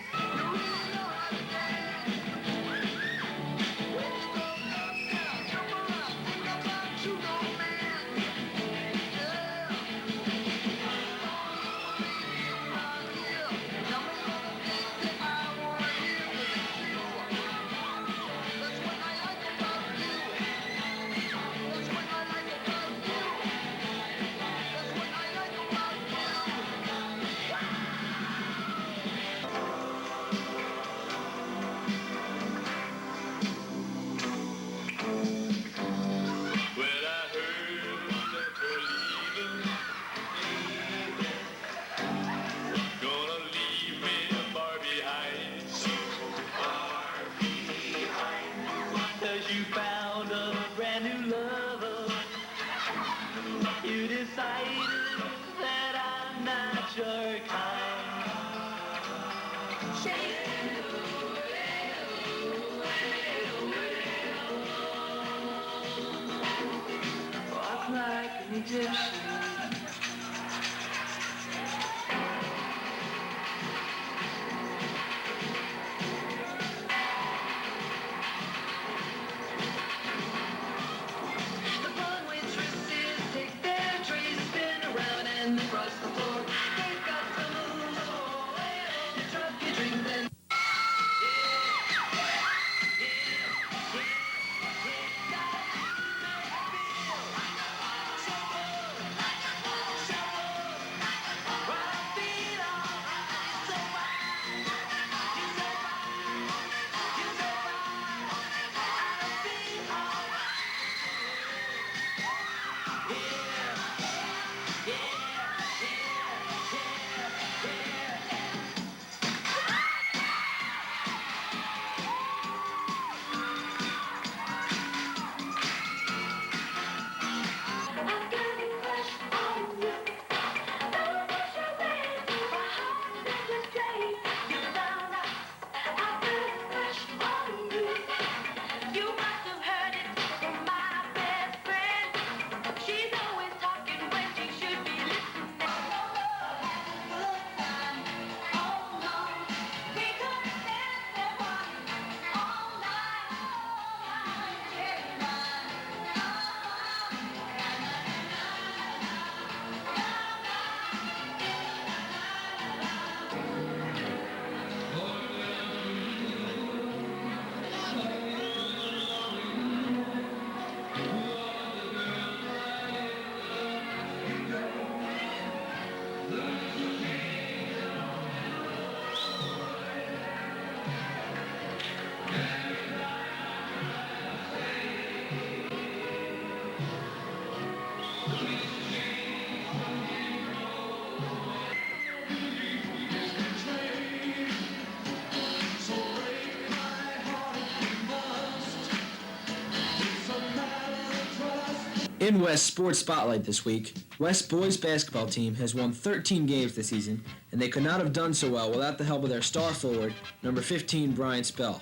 In West Sports Spotlight this week, West boys basketball team has won 13 games this season, and they could not have done so well without the help of their star forward, number 15, Brian Spell.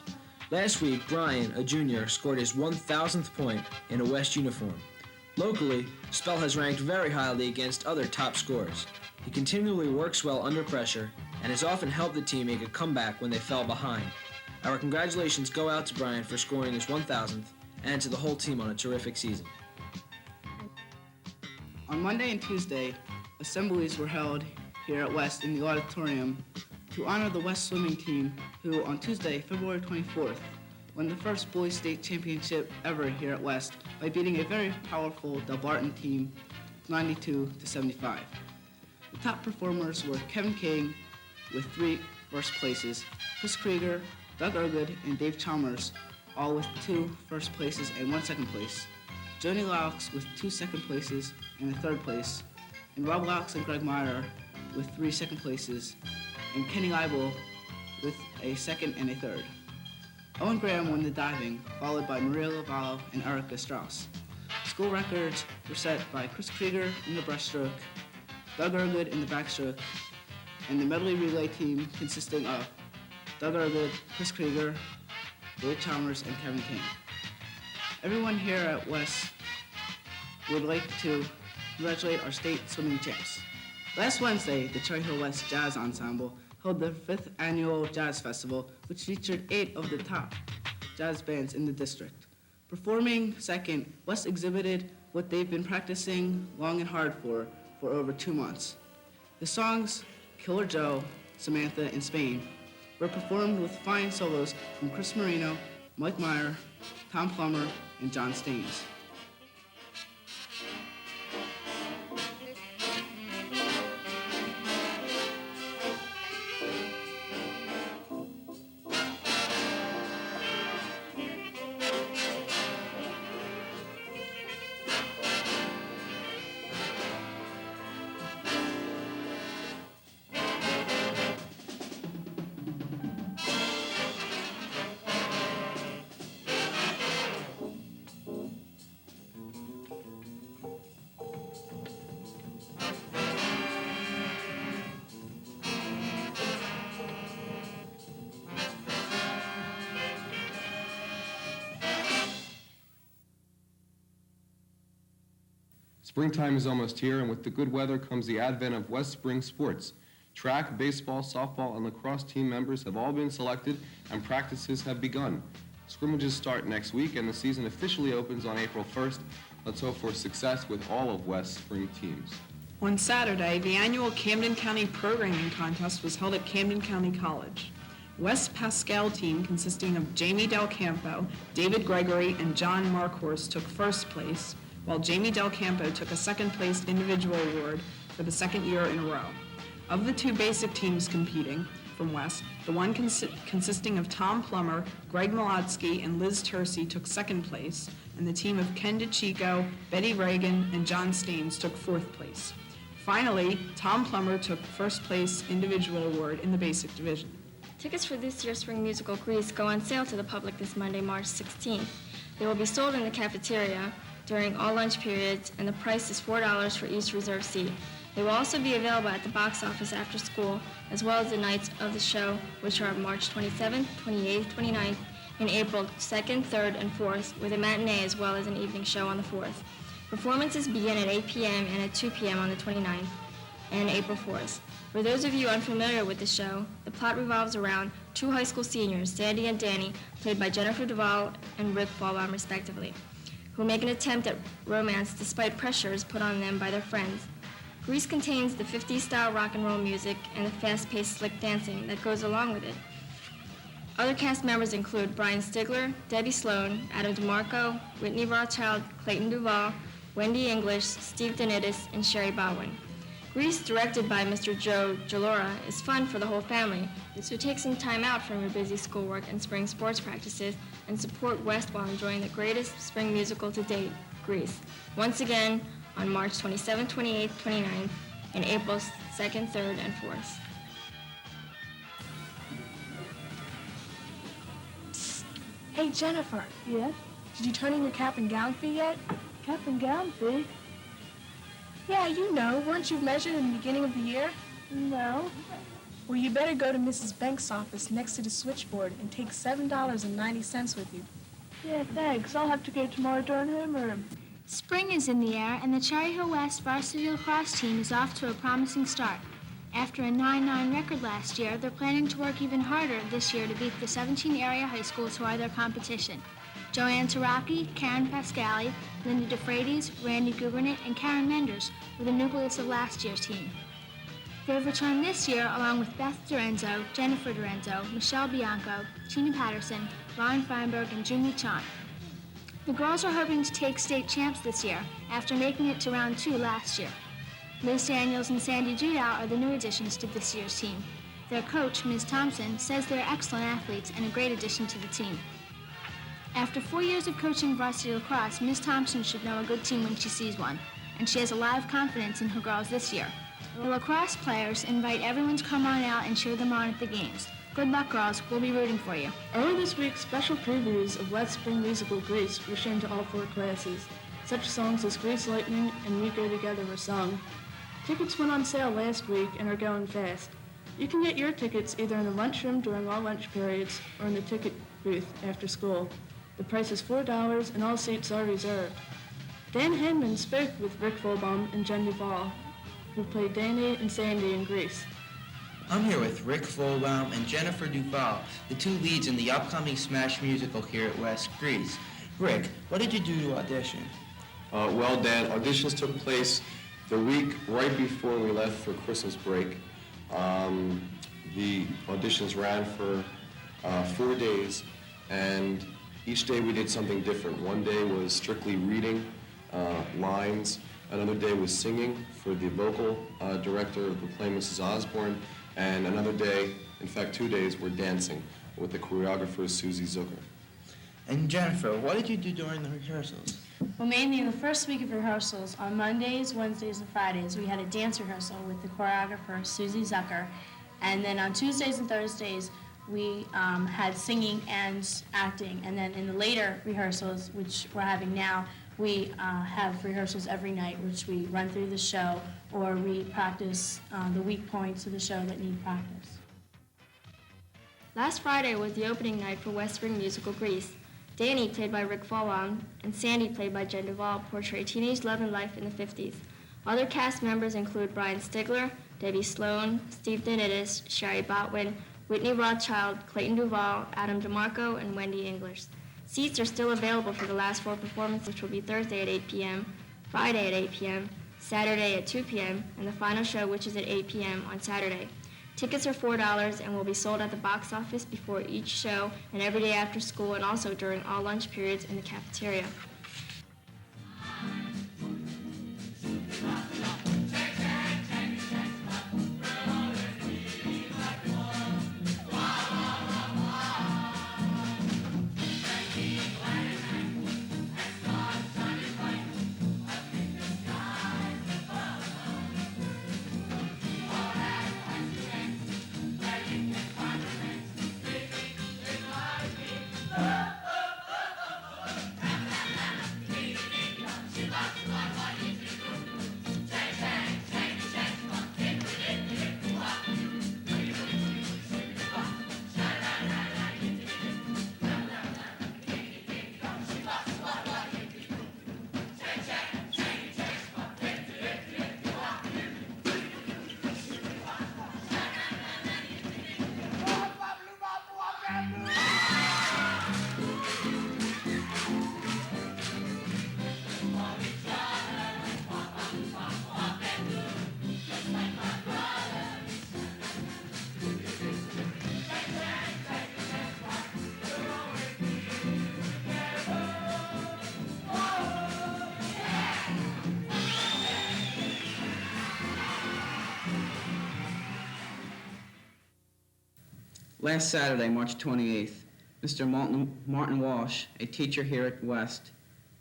Last week, Brian, a junior, scored his 1,000th point in a West uniform. Locally, Spell has ranked very highly against other top scorers. He continually works well under pressure and has often helped the team make a comeback when they fell behind. Our congratulations go out to Brian for scoring his 1,000th and to the whole team on a terrific season. On Monday and Tuesday, assemblies were held here at West in the auditorium to honor the West swimming team who, on Tuesday, February 24th, won the first boys state championship ever here at West by beating a very powerful Del Barton team 92-75. The top performers were Kevin King with 3 first places, Chris Krieger, Doug Ergood, and Dave Chalmers, all with 2 first places and 1 second place. Joni Laux with 2 second places and a 3rd place, and Rob Laux and Greg Meyer with 3 second places, and Kenny Leibel with a 2nd and a 3rd. Owen Graham won the diving, followed by Maria Lavallo and Erica Strauss. School records were set by Chris Krieger in the breaststroke, Doug Ergood in the backstroke, and the medley relay team consisting of Doug Ergood, Chris Krieger, Dave Chalmers, and Kevin King. Everyone here at West would like to congratulate our state swimming champs. Last Wednesday, the Cherry Hill West Jazz Ensemble held their 5th annual Jazz Festival, which featured 8 of the top jazz bands in the district. Performing second, West exhibited what they've been practicing long and hard for over 2 months. The songs Killer Joe, Samantha, and Spain were performed with fine solos from Chris Marino, Mike Meyer, Tom Plummer, and John Staines. Springtime is almost here, and with the good weather comes the advent of West Spring sports. Track, baseball, softball, and lacrosse team members have all been selected, and practices have begun. Scrimmages start next week, and the season officially opens on April 1st. Let's hope for success with all of West's spring teams. On Saturday, the annual Camden County Programming Contest was held at Camden County College. West Pascal team, consisting of Jamie Del Campo, David Gregory, and John Markhorst, took first place, while Jamie Del Campo took a second-place individual award for the 2nd year in a row. Of the 2 basic teams competing from West, the one consisting of Tom Plummer, Greg Malotsky, and Liz Tercy took 2nd place, and the team of Ken DeChico, Betty Reagan, and John Staines took 4th place. Finally, Tom Plummer took first place individual award in the basic division. Tickets for this year's spring musical Grease go on sale to the public this Monday, March 16th. They will be sold in the cafeteria during all lunch periods, and the price is $4 for each reserved seat. They will also be available at the box office after school, as well as the nights of the show, which are March 27th, 28th, 29th, and April 2nd, 3rd, and 4th, with a matinee as well as an evening show on the 4th. Performances begin at 8 p.m. and at 2 p.m. on the 29th and April 4th. For those of you unfamiliar with the show, the plot revolves around 2 high school seniors, Sandy and Danny, played by Jennifer Duvall and Rick Ballbaum respectively, who make an attempt at romance despite pressures put on them by their friends. Grease contains the 50s-style rock and roll music and the fast-paced slick dancing that goes along with it. Other cast members include Brian Stigler, Debbie Sloan, Adam DeMarco, Whitney Rothschild, Clayton Duvall, Wendy English, Steve Denitis, and Sherry Bowen. Grease, directed by Mr. Joe Jalora, is fun for the whole family, so take some time out from your busy schoolwork and spring sports practices and support West while enjoying the greatest spring musical to date, Grease. Once again, on March 27th, 28th, 29th, and April 2nd, 3rd, and 4th. Hey, Jennifer. Yes? Did you turn in your cap and gown fee yet? Cap and gown fee? Yeah, you know. Weren't you measured in the beginning of the year? No. Well, you better go to Mrs. Banks' office next to the switchboard and take $7.90 with you. Yeah, thanks. I'll have to go tomorrow during homeroom. Spring is in the air, and the Cherry Hill West varsity lacrosse team is off to a promising start. After a 9-9 record last year, they're planning to work even harder this year to beat the 17 area high schools who are their competition. Joanne Taraki, Karen Pascali, Linda DeFreitas, Randy Gubernett, and Karen Menders were the nucleus of last year's team. They've returned this year along with Beth Dorenzo, Jennifer Dorenzo, Michelle Bianco, Tina Patterson, Lauren Feinberg, and Jumi Chan. The girls are hoping to take state champs this year after making it to round 2 last year. Liz Daniels and Sandy Judow are the new additions to this year's team. Their coach, Ms. Thompson, says they're excellent athletes and a great addition to the team. After 4 years of coaching varsity lacrosse, Ms. Thompson should know a good team when she sees one, and she has a lot of confidence in her girls this year. The lacrosse players invite everyone to come on out and cheer them on at the games. Good luck, girls. We'll be rooting for you. Early this week, special previews of West Spring musical Grease were shown to all 4 classes. Such songs as Grease Lightning and We Go Together were sung. Tickets went on sale last week and are going fast. You can get your tickets either in the lunchroom during all lunch periods or in the ticket booth after school. The price is $4 and all seats are reserved. Dan Hanman spoke with Rick Volbaum and Jen Duvall, who played Danny and Sandy in Grease. I'm here with Rick Volbaum and Jennifer Duvall, the 2 leads in the upcoming Smash musical here at West Grease. Rick, what did you do to audition? Well, Dan, auditions took place the week right before we left for Christmas break. The auditions ran for 4 days, and each day we did something different. One day was strictly reading lines. Another day was singing for the vocal director of the play, Mrs. Osborne. And another day, in fact 2 days, were dancing with the choreographer, Susie Zucker. And Jennifer, what did you do during the rehearsals? Well, mainly in the first week of rehearsals, on Mondays, Wednesdays, and Fridays, we had a dance rehearsal with the choreographer, Susie Zucker. And then on Tuesdays and Thursdays, we had singing and acting. And then in the later rehearsals, which we're having now, we have rehearsals every night, which we run through the show, or we practice the weak points of the show that need practice. Last Friday was the opening night for West Spring musical Grease. Danny, played by Rick Volbaum, and Sandy, played by Jen Duvall, portray teenage love and life in the 50s. Other cast members include Brian Stigler, Debbie Sloan, Steve Denitis, Sherry Botwin, Whitney Rothschild, Clayton Duvall, Adam DeMarco, and Wendy English. Seats are still available for the last 4 performances, which will be Thursday at 8 p.m., Friday at 8 p.m., Saturday at 2 p.m., and the final show, which is at 8 p.m. on Saturday. Tickets are $4 and will be sold at the box office before each show and every day after school, and also during all lunch periods in the cafeteria. Last Saturday, March 28th, Mr. Martin Walsh, a teacher here at West,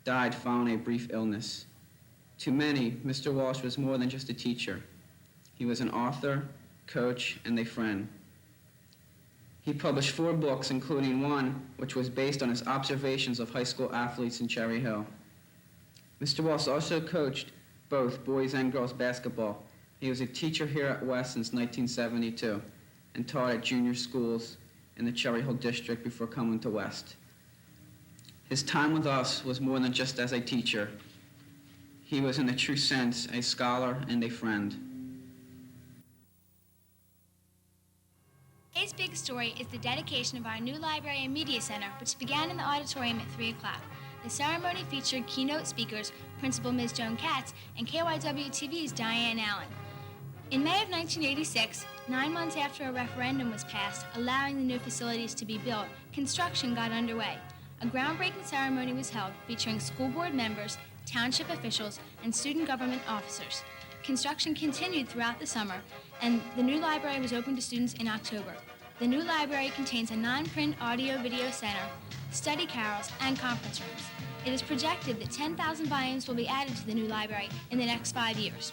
died following a brief illness. To many, Mr. Walsh was more than just a teacher. He was an author, coach, and a friend. He published 4 books, including one which was based on his observations of high school athletes in Cherry Hill. Mr. Walsh also coached both boys and girls basketball. He was a teacher here at West since 1972 and taught at junior schools in the Cherry Hill district before coming to West. His time with us was more than just as a teacher. He was, in a true sense, a scholar and a friend. Today's big story is the dedication of our new library and media center, which began in the auditorium at 3 o'clock. The ceremony featured keynote speakers, Principal Ms. Joan Katz, and KYW-TV's Diane Allen. In May of 1986, 9 months after a referendum was passed allowing the new facilities to be built, construction got underway. A groundbreaking ceremony was held featuring school board members, township officials, and student government officers. Construction continued throughout the summer, and the new library was open to students in October. The new library contains a non-print audio-video center, study carrels, and conference rooms. It is projected that 10,000 volumes will be added to the new library in the next 5 years.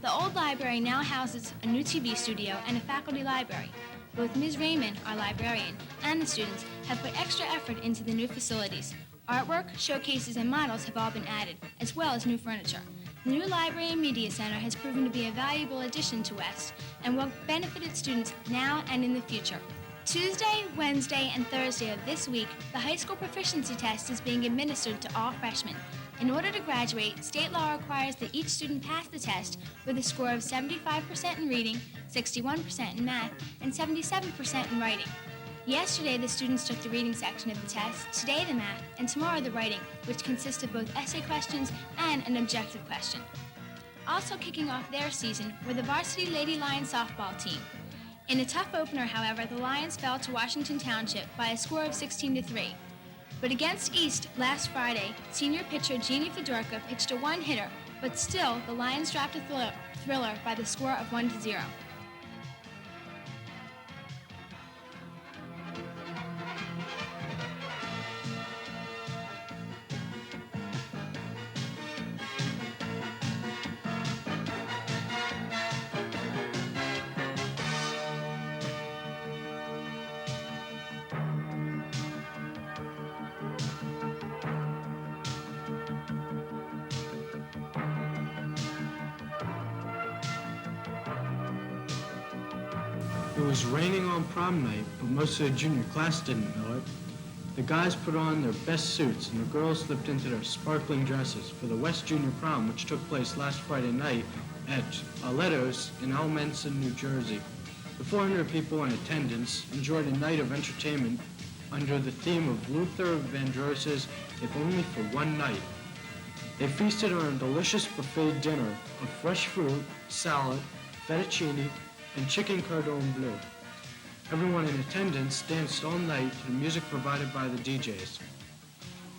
The old library now houses a new TV studio and a faculty library. Both Ms. Raymond, our librarian, and the students have put extra effort into the new facilities. Artwork, showcases, and models have all been added, as well as new furniture. The new Library and Media Center has proven to be a valuable addition to West and will benefit its students now and in the future. Tuesday, Wednesday, and Thursday of this week, the high school proficiency test is being administered to all freshmen. In order to graduate, state law requires that each student pass the test with a score of 75% in reading, 61% in math, and 77% in writing. Yesterday, the students took the reading section of the test, today the math, and tomorrow the writing, which consists of both essay questions and an objective question. Also kicking off their season were the varsity Lady Lions softball team. In a tough opener, however, the Lions fell to Washington Township by a score of 16-3. But against East last Friday, senior pitcher Jeannie Fedorka pitched a one-hitter, but still the Lions dropped a thriller by the score of 1-0. It was raining on prom night, but most of the junior class didn't know it. The guys put on their best suits and the girls slipped into their sparkling dresses for the West Junior Prom, which took place last Friday night at Aletto's in Hamson, New Jersey. The 400 people in attendance enjoyed a night of entertainment under the theme of Luther Vandross's If Only for One Night. They feasted on a delicious buffet dinner of fresh fruit, salad, fettuccine, and chicken cordon bleu. Everyone in attendance danced all night to the music provided by the DJs.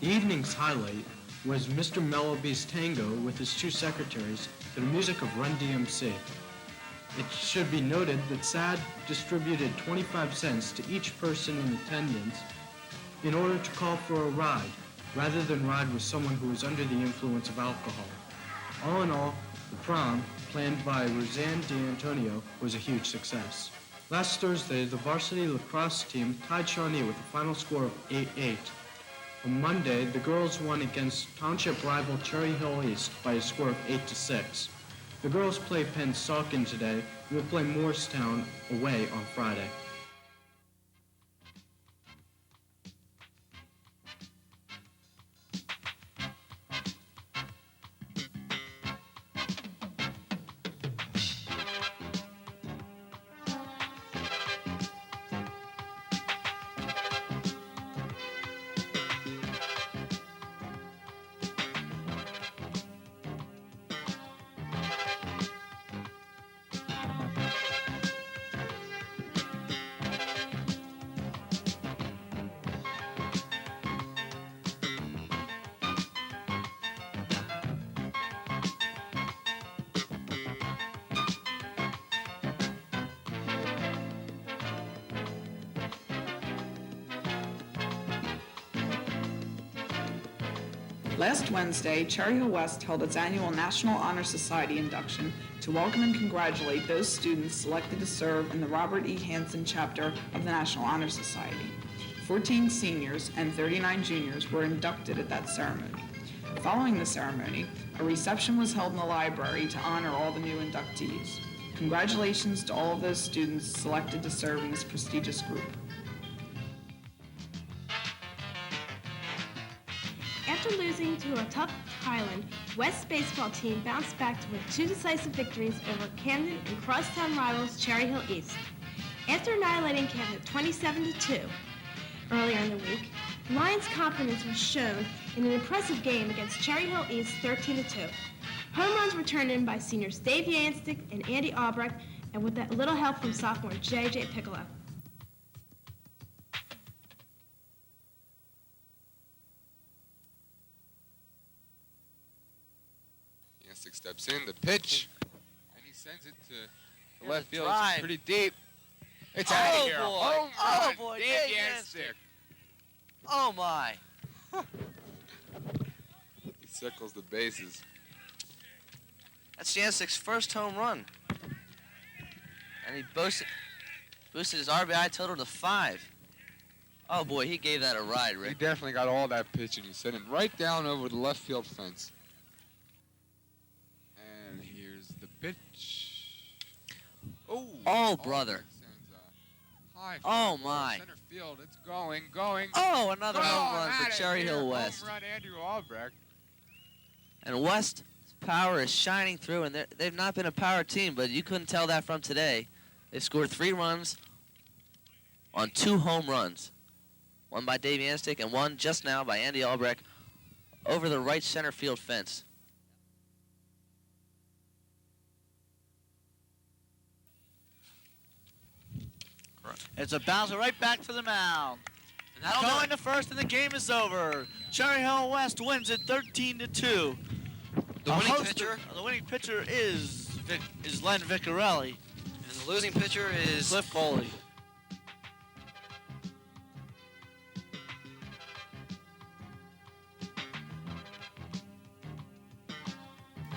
The evening's highlight was Mr. Mellowby's tango with his 2 secretaries to the music of Run DMC. It should be noted that SAD distributed 25 cents to each person in attendance in order to call for a ride, rather than ride with someone who was under the influence of alcohol. All in all, the prom, planned by Roseanne D'Antonio, was a huge success. Last Thursday, the varsity lacrosse team tied Shawnee with a final score of 8-8. On Monday, the girls won against township rival Cherry Hill East by a score of 8-6. The girls play Pennsauken today and will play Morristown away on Friday. Last Wednesday, Cherry Hill West held its annual National Honor Society induction to welcome and congratulate those students selected to serve in the Robert E. Hamson chapter of the National Honor Society. 14 seniors and 39 juniors were inducted at that ceremony. Following the ceremony, a reception was held in the library to honor all the new inductees. Congratulations to all of those students selected to serve in this prestigious group. After losing to a tough Highland, West's baseball team bounced back to win 2 decisive victories over Camden and crosstown rivals Cherry Hill East. After annihilating Camden 27-2 earlier in the week, the Lions' confidence was shown in an impressive game against Cherry Hill East 13-2. Home runs were turned in by seniors Dave Yanstic and Andy Albrecht, and with a little help from sophomore J.J. Piccolo. Yanstic steps in, the pitch, and he sends it to the left field. drive. It's pretty deep. It's out of here. Boy. Home Oh, run, boy. Dave Dave Yanstic. Oh, my. He circles the bases. That's Yanstic's first home run. And he boosted his RBI total to 5. Oh, boy, he gave that a ride, He Rick. definitely got all that pitch, and he sent it right down over the left field fence. And here's the pitch. Oh, brother. Sends a high Oh, fly ball my. Center field. It's going. Oh, another Gone home run outta for Cherry here. Hill West. Home run, Andrew Albrecht. And West's power is shining through, and they've not been a power team, but you couldn't tell that from today. They scored 3 runs on 2 home runs. One by Dave Yanstic and one just now by Andy Albrecht over the right center field fence. It's a bouncer right back to the mound. Going to first, and the game is over. Cherry Hill West wins it 13-2. The winning pitcher is Len Vicarelli. And the losing pitcher is Cliff Foley.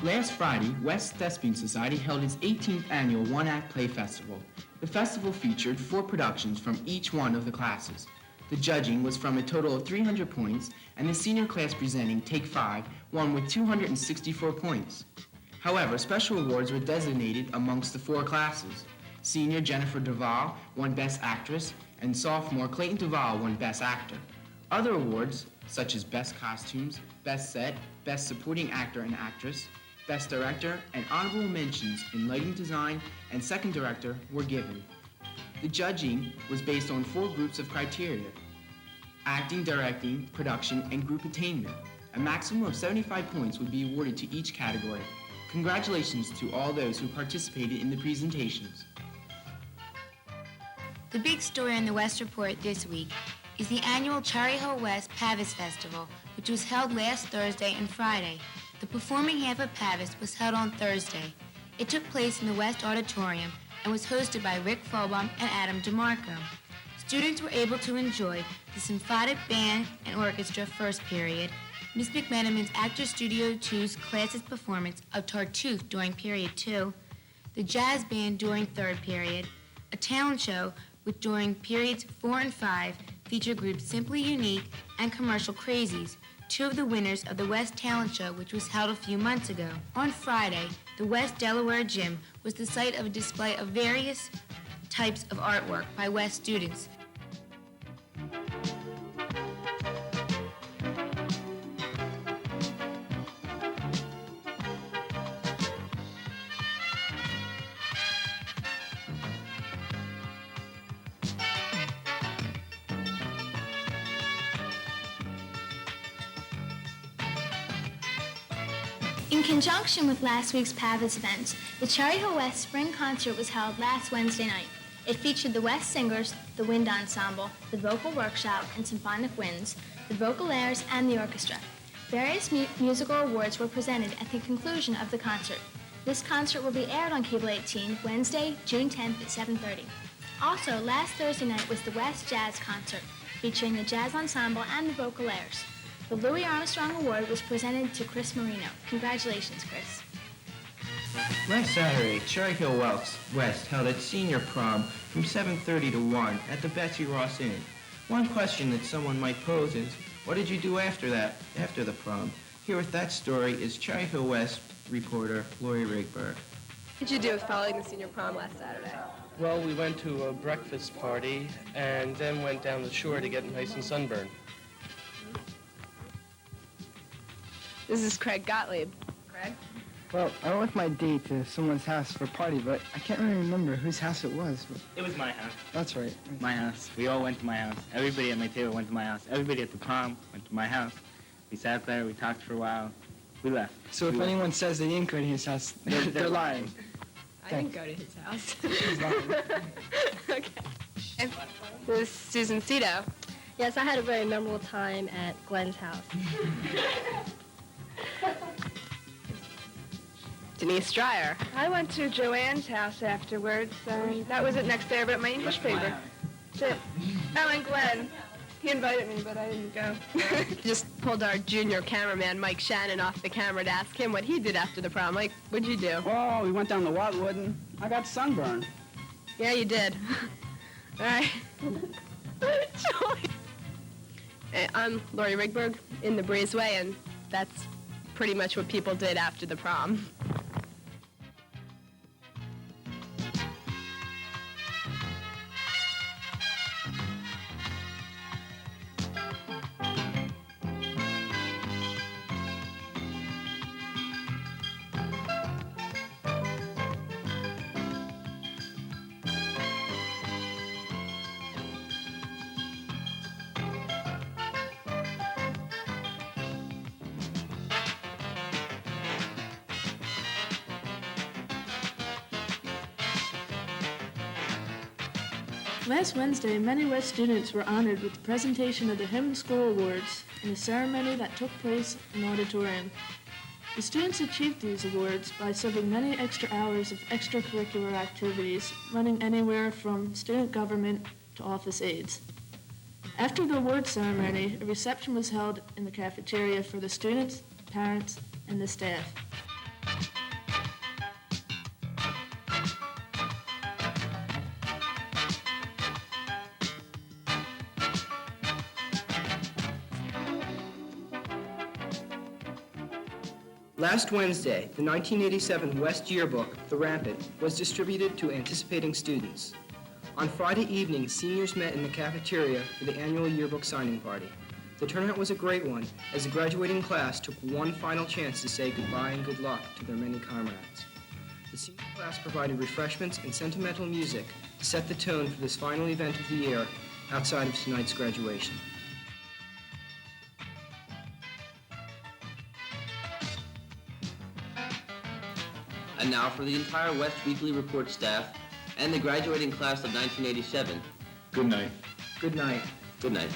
Last Friday, West Thespian Society held its 18th annual one-act play festival. The festival featured 4 productions from each one of the classes. The judging was from a total of 300 points, and the senior class presenting Take 5 won with 264 points. However, special awards were designated amongst the 4 classes. Senior Jennifer Duvall won Best Actress, and sophomore Clayton Duvall won Best Actor. Other awards, such as Best Costumes, Best Set, Best Supporting Actor and Actress, Best Director, and honorable mentions in lighting design and second director were given. The judging was based on 4 groups of criteria: acting, directing, production, and group attainment. A maximum of 75 points would be awarded to each category. Congratulations to all those who participated in the presentations. The big story on the West Report this week is the annual Cherry Hill West Pavis Festival, which was held last Thursday and Friday. The performing half of Pavis was held on Thursday. It took place in the West Auditorium and was hosted by Rick Folbaum and Adam DeMarco. Students were able to enjoy the symphonic band and orchestra first period, Miss McMenamin's Actors Studio 2's classes performance of Tartuffe during period 2, the jazz band during third period, a talent show which during periods 4 and 5 featured groups Simply Unique and Commercial Crazies, 2 of the winners of the West Talent Show, which was held a few months ago. On Friday, the West Delaware Gym was the site of a display of various types of artwork by West students. In conjunction with last week's Pavis event, the Cherry Hill West Spring Concert was held last Wednesday night. It featured the West Singers, the Wind Ensemble, the Vocal Workshop and Symphonic Winds, the Vocalaires, and the orchestra. Various musical awards were presented at the conclusion of the concert. This concert will be aired on Cable 18 Wednesday, June 10th at 7:30. Also, last Thursday night was the West Jazz Concert, featuring the Jazz Ensemble and the Vocalaires. The Louis Armstrong Award was presented to Chris Marino. Congratulations, Chris. Last Saturday, Cherry Hill West held its senior prom from 7:30 to 1 at the Betsy Ross Inn. One question that someone might pose is, what did you do after the prom? Here with that story is Cherry Hill West reporter Lori Rigberg. What did you do following the senior prom last Saturday? Well, we went to a breakfast party and then went down the shore to get nice and sunburned. This is Craig Gottlieb. Craig? Well, I went with my date to someone's house for a party, but I can't really remember whose house it was. It was my house. That's right. My house. We all went to my house. Everybody at my table went to my house. Everybody at the prom went to my house. We sat there, we talked for a while, we left. So if anyone says they didn't go to his house, they're lying. I didn't go to his house. Okay. And this is Susan Cito. Yes, I had a very memorable time at Glenn's house. Denise Stryer. I went to Joanne's house afterwards, and that was it next day. I read my English paper. That's it. Oh, and Glenn. He invited me, but I didn't go. Just pulled our junior cameraman, Mike Shannon, off the camera to ask him what he did after the prom. Mike, what'd you do? Oh, we went down to Wildwood, and I got sunburned. Yeah, you did. All right. I'm Lori Rigberg in the Breezeway, and that's pretty much what people did after the prom. Last Wednesday, many West students were honored with the presentation of the Hymn School Awards in a ceremony that took place in the auditorium. The students achieved these awards by serving many extra hours of extracurricular activities, running anywhere from student government to office aides. After the award ceremony, a reception was held in the cafeteria for the students, parents, and the staff. Last Wednesday, the 1987 West Yearbook, The Rampant, was distributed to anticipating students. On Friday evening, seniors met in the cafeteria for the annual yearbook signing party. The turnout was a great one, as the graduating class took one final chance to say goodbye and good luck to their many comrades. The senior class provided refreshments and sentimental music to set the tone for this final event of the year outside of tonight's graduation. And now for the entire West Weekly Report staff and the graduating class of 1987. Good night. Good night. Good night.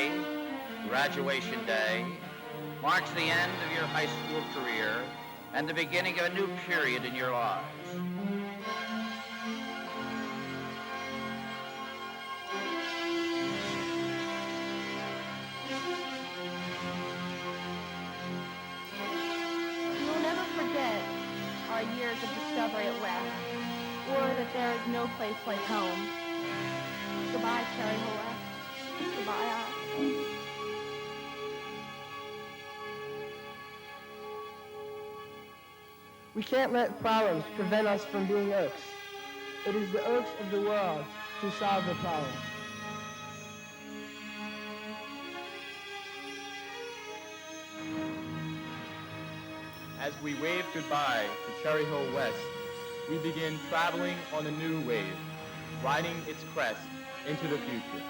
Day, graduation day, marks the end of your high school career and the beginning of a new period in your lives. We'll never forget our years of discovery at West, or that there is no place like home. Goodbye, Cherry Hill West. Goodbye, Alex. We can't let problems prevent us from being Oaks. It is the Oaks of the world who solve the problems. As we wave goodbye to Cherry Hill West, we begin traveling on a new wave, riding its crest into the future.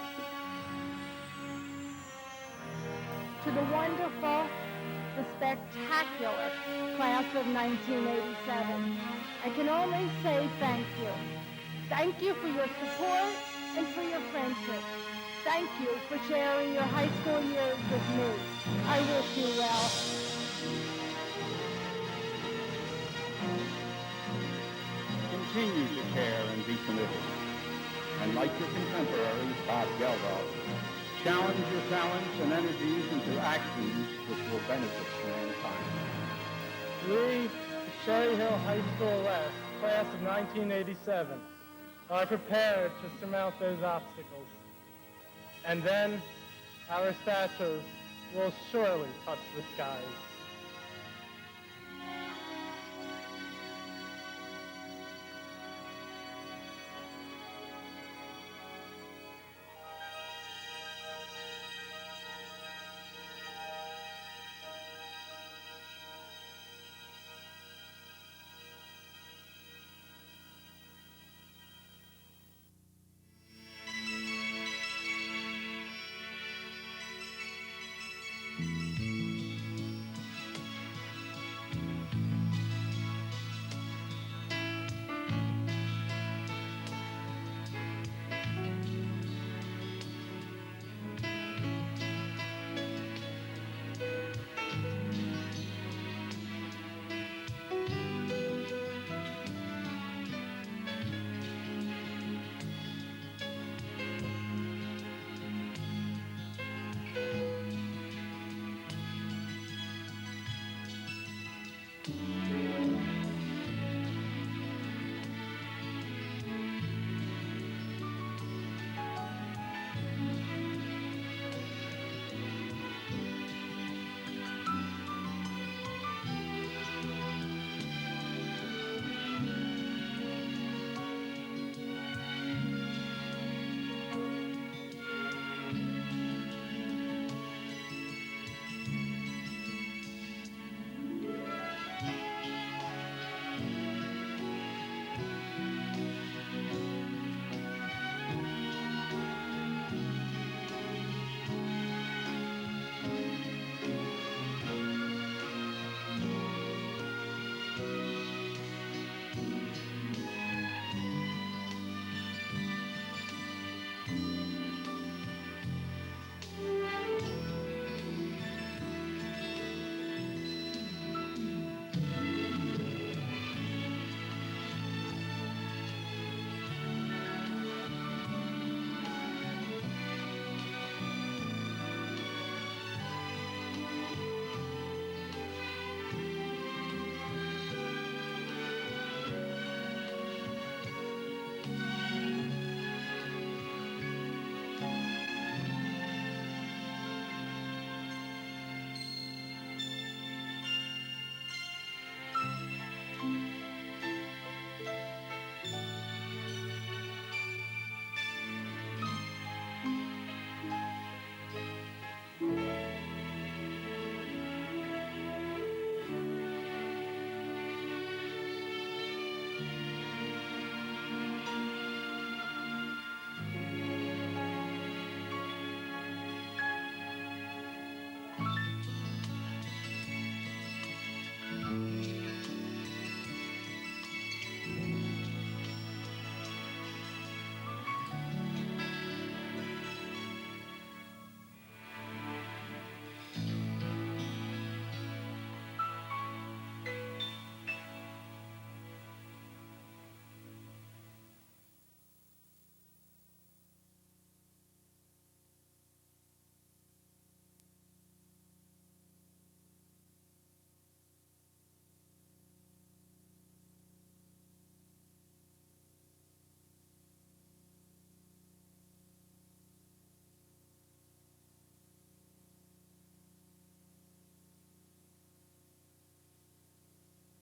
To the wonderful, the spectacular class of 1987, I can only say thank you. Thank you for your support and for your friendship. Thank you for sharing your high school years with me. I wish you well. Continue to care and be committed. And like your contemporary, Bob Geldof, challenge your talents and energies into actions which will benefit mankind. We, Cherry Hill High School West, class of 1987, are prepared to surmount those obstacles. And then our statues will surely touch the skies.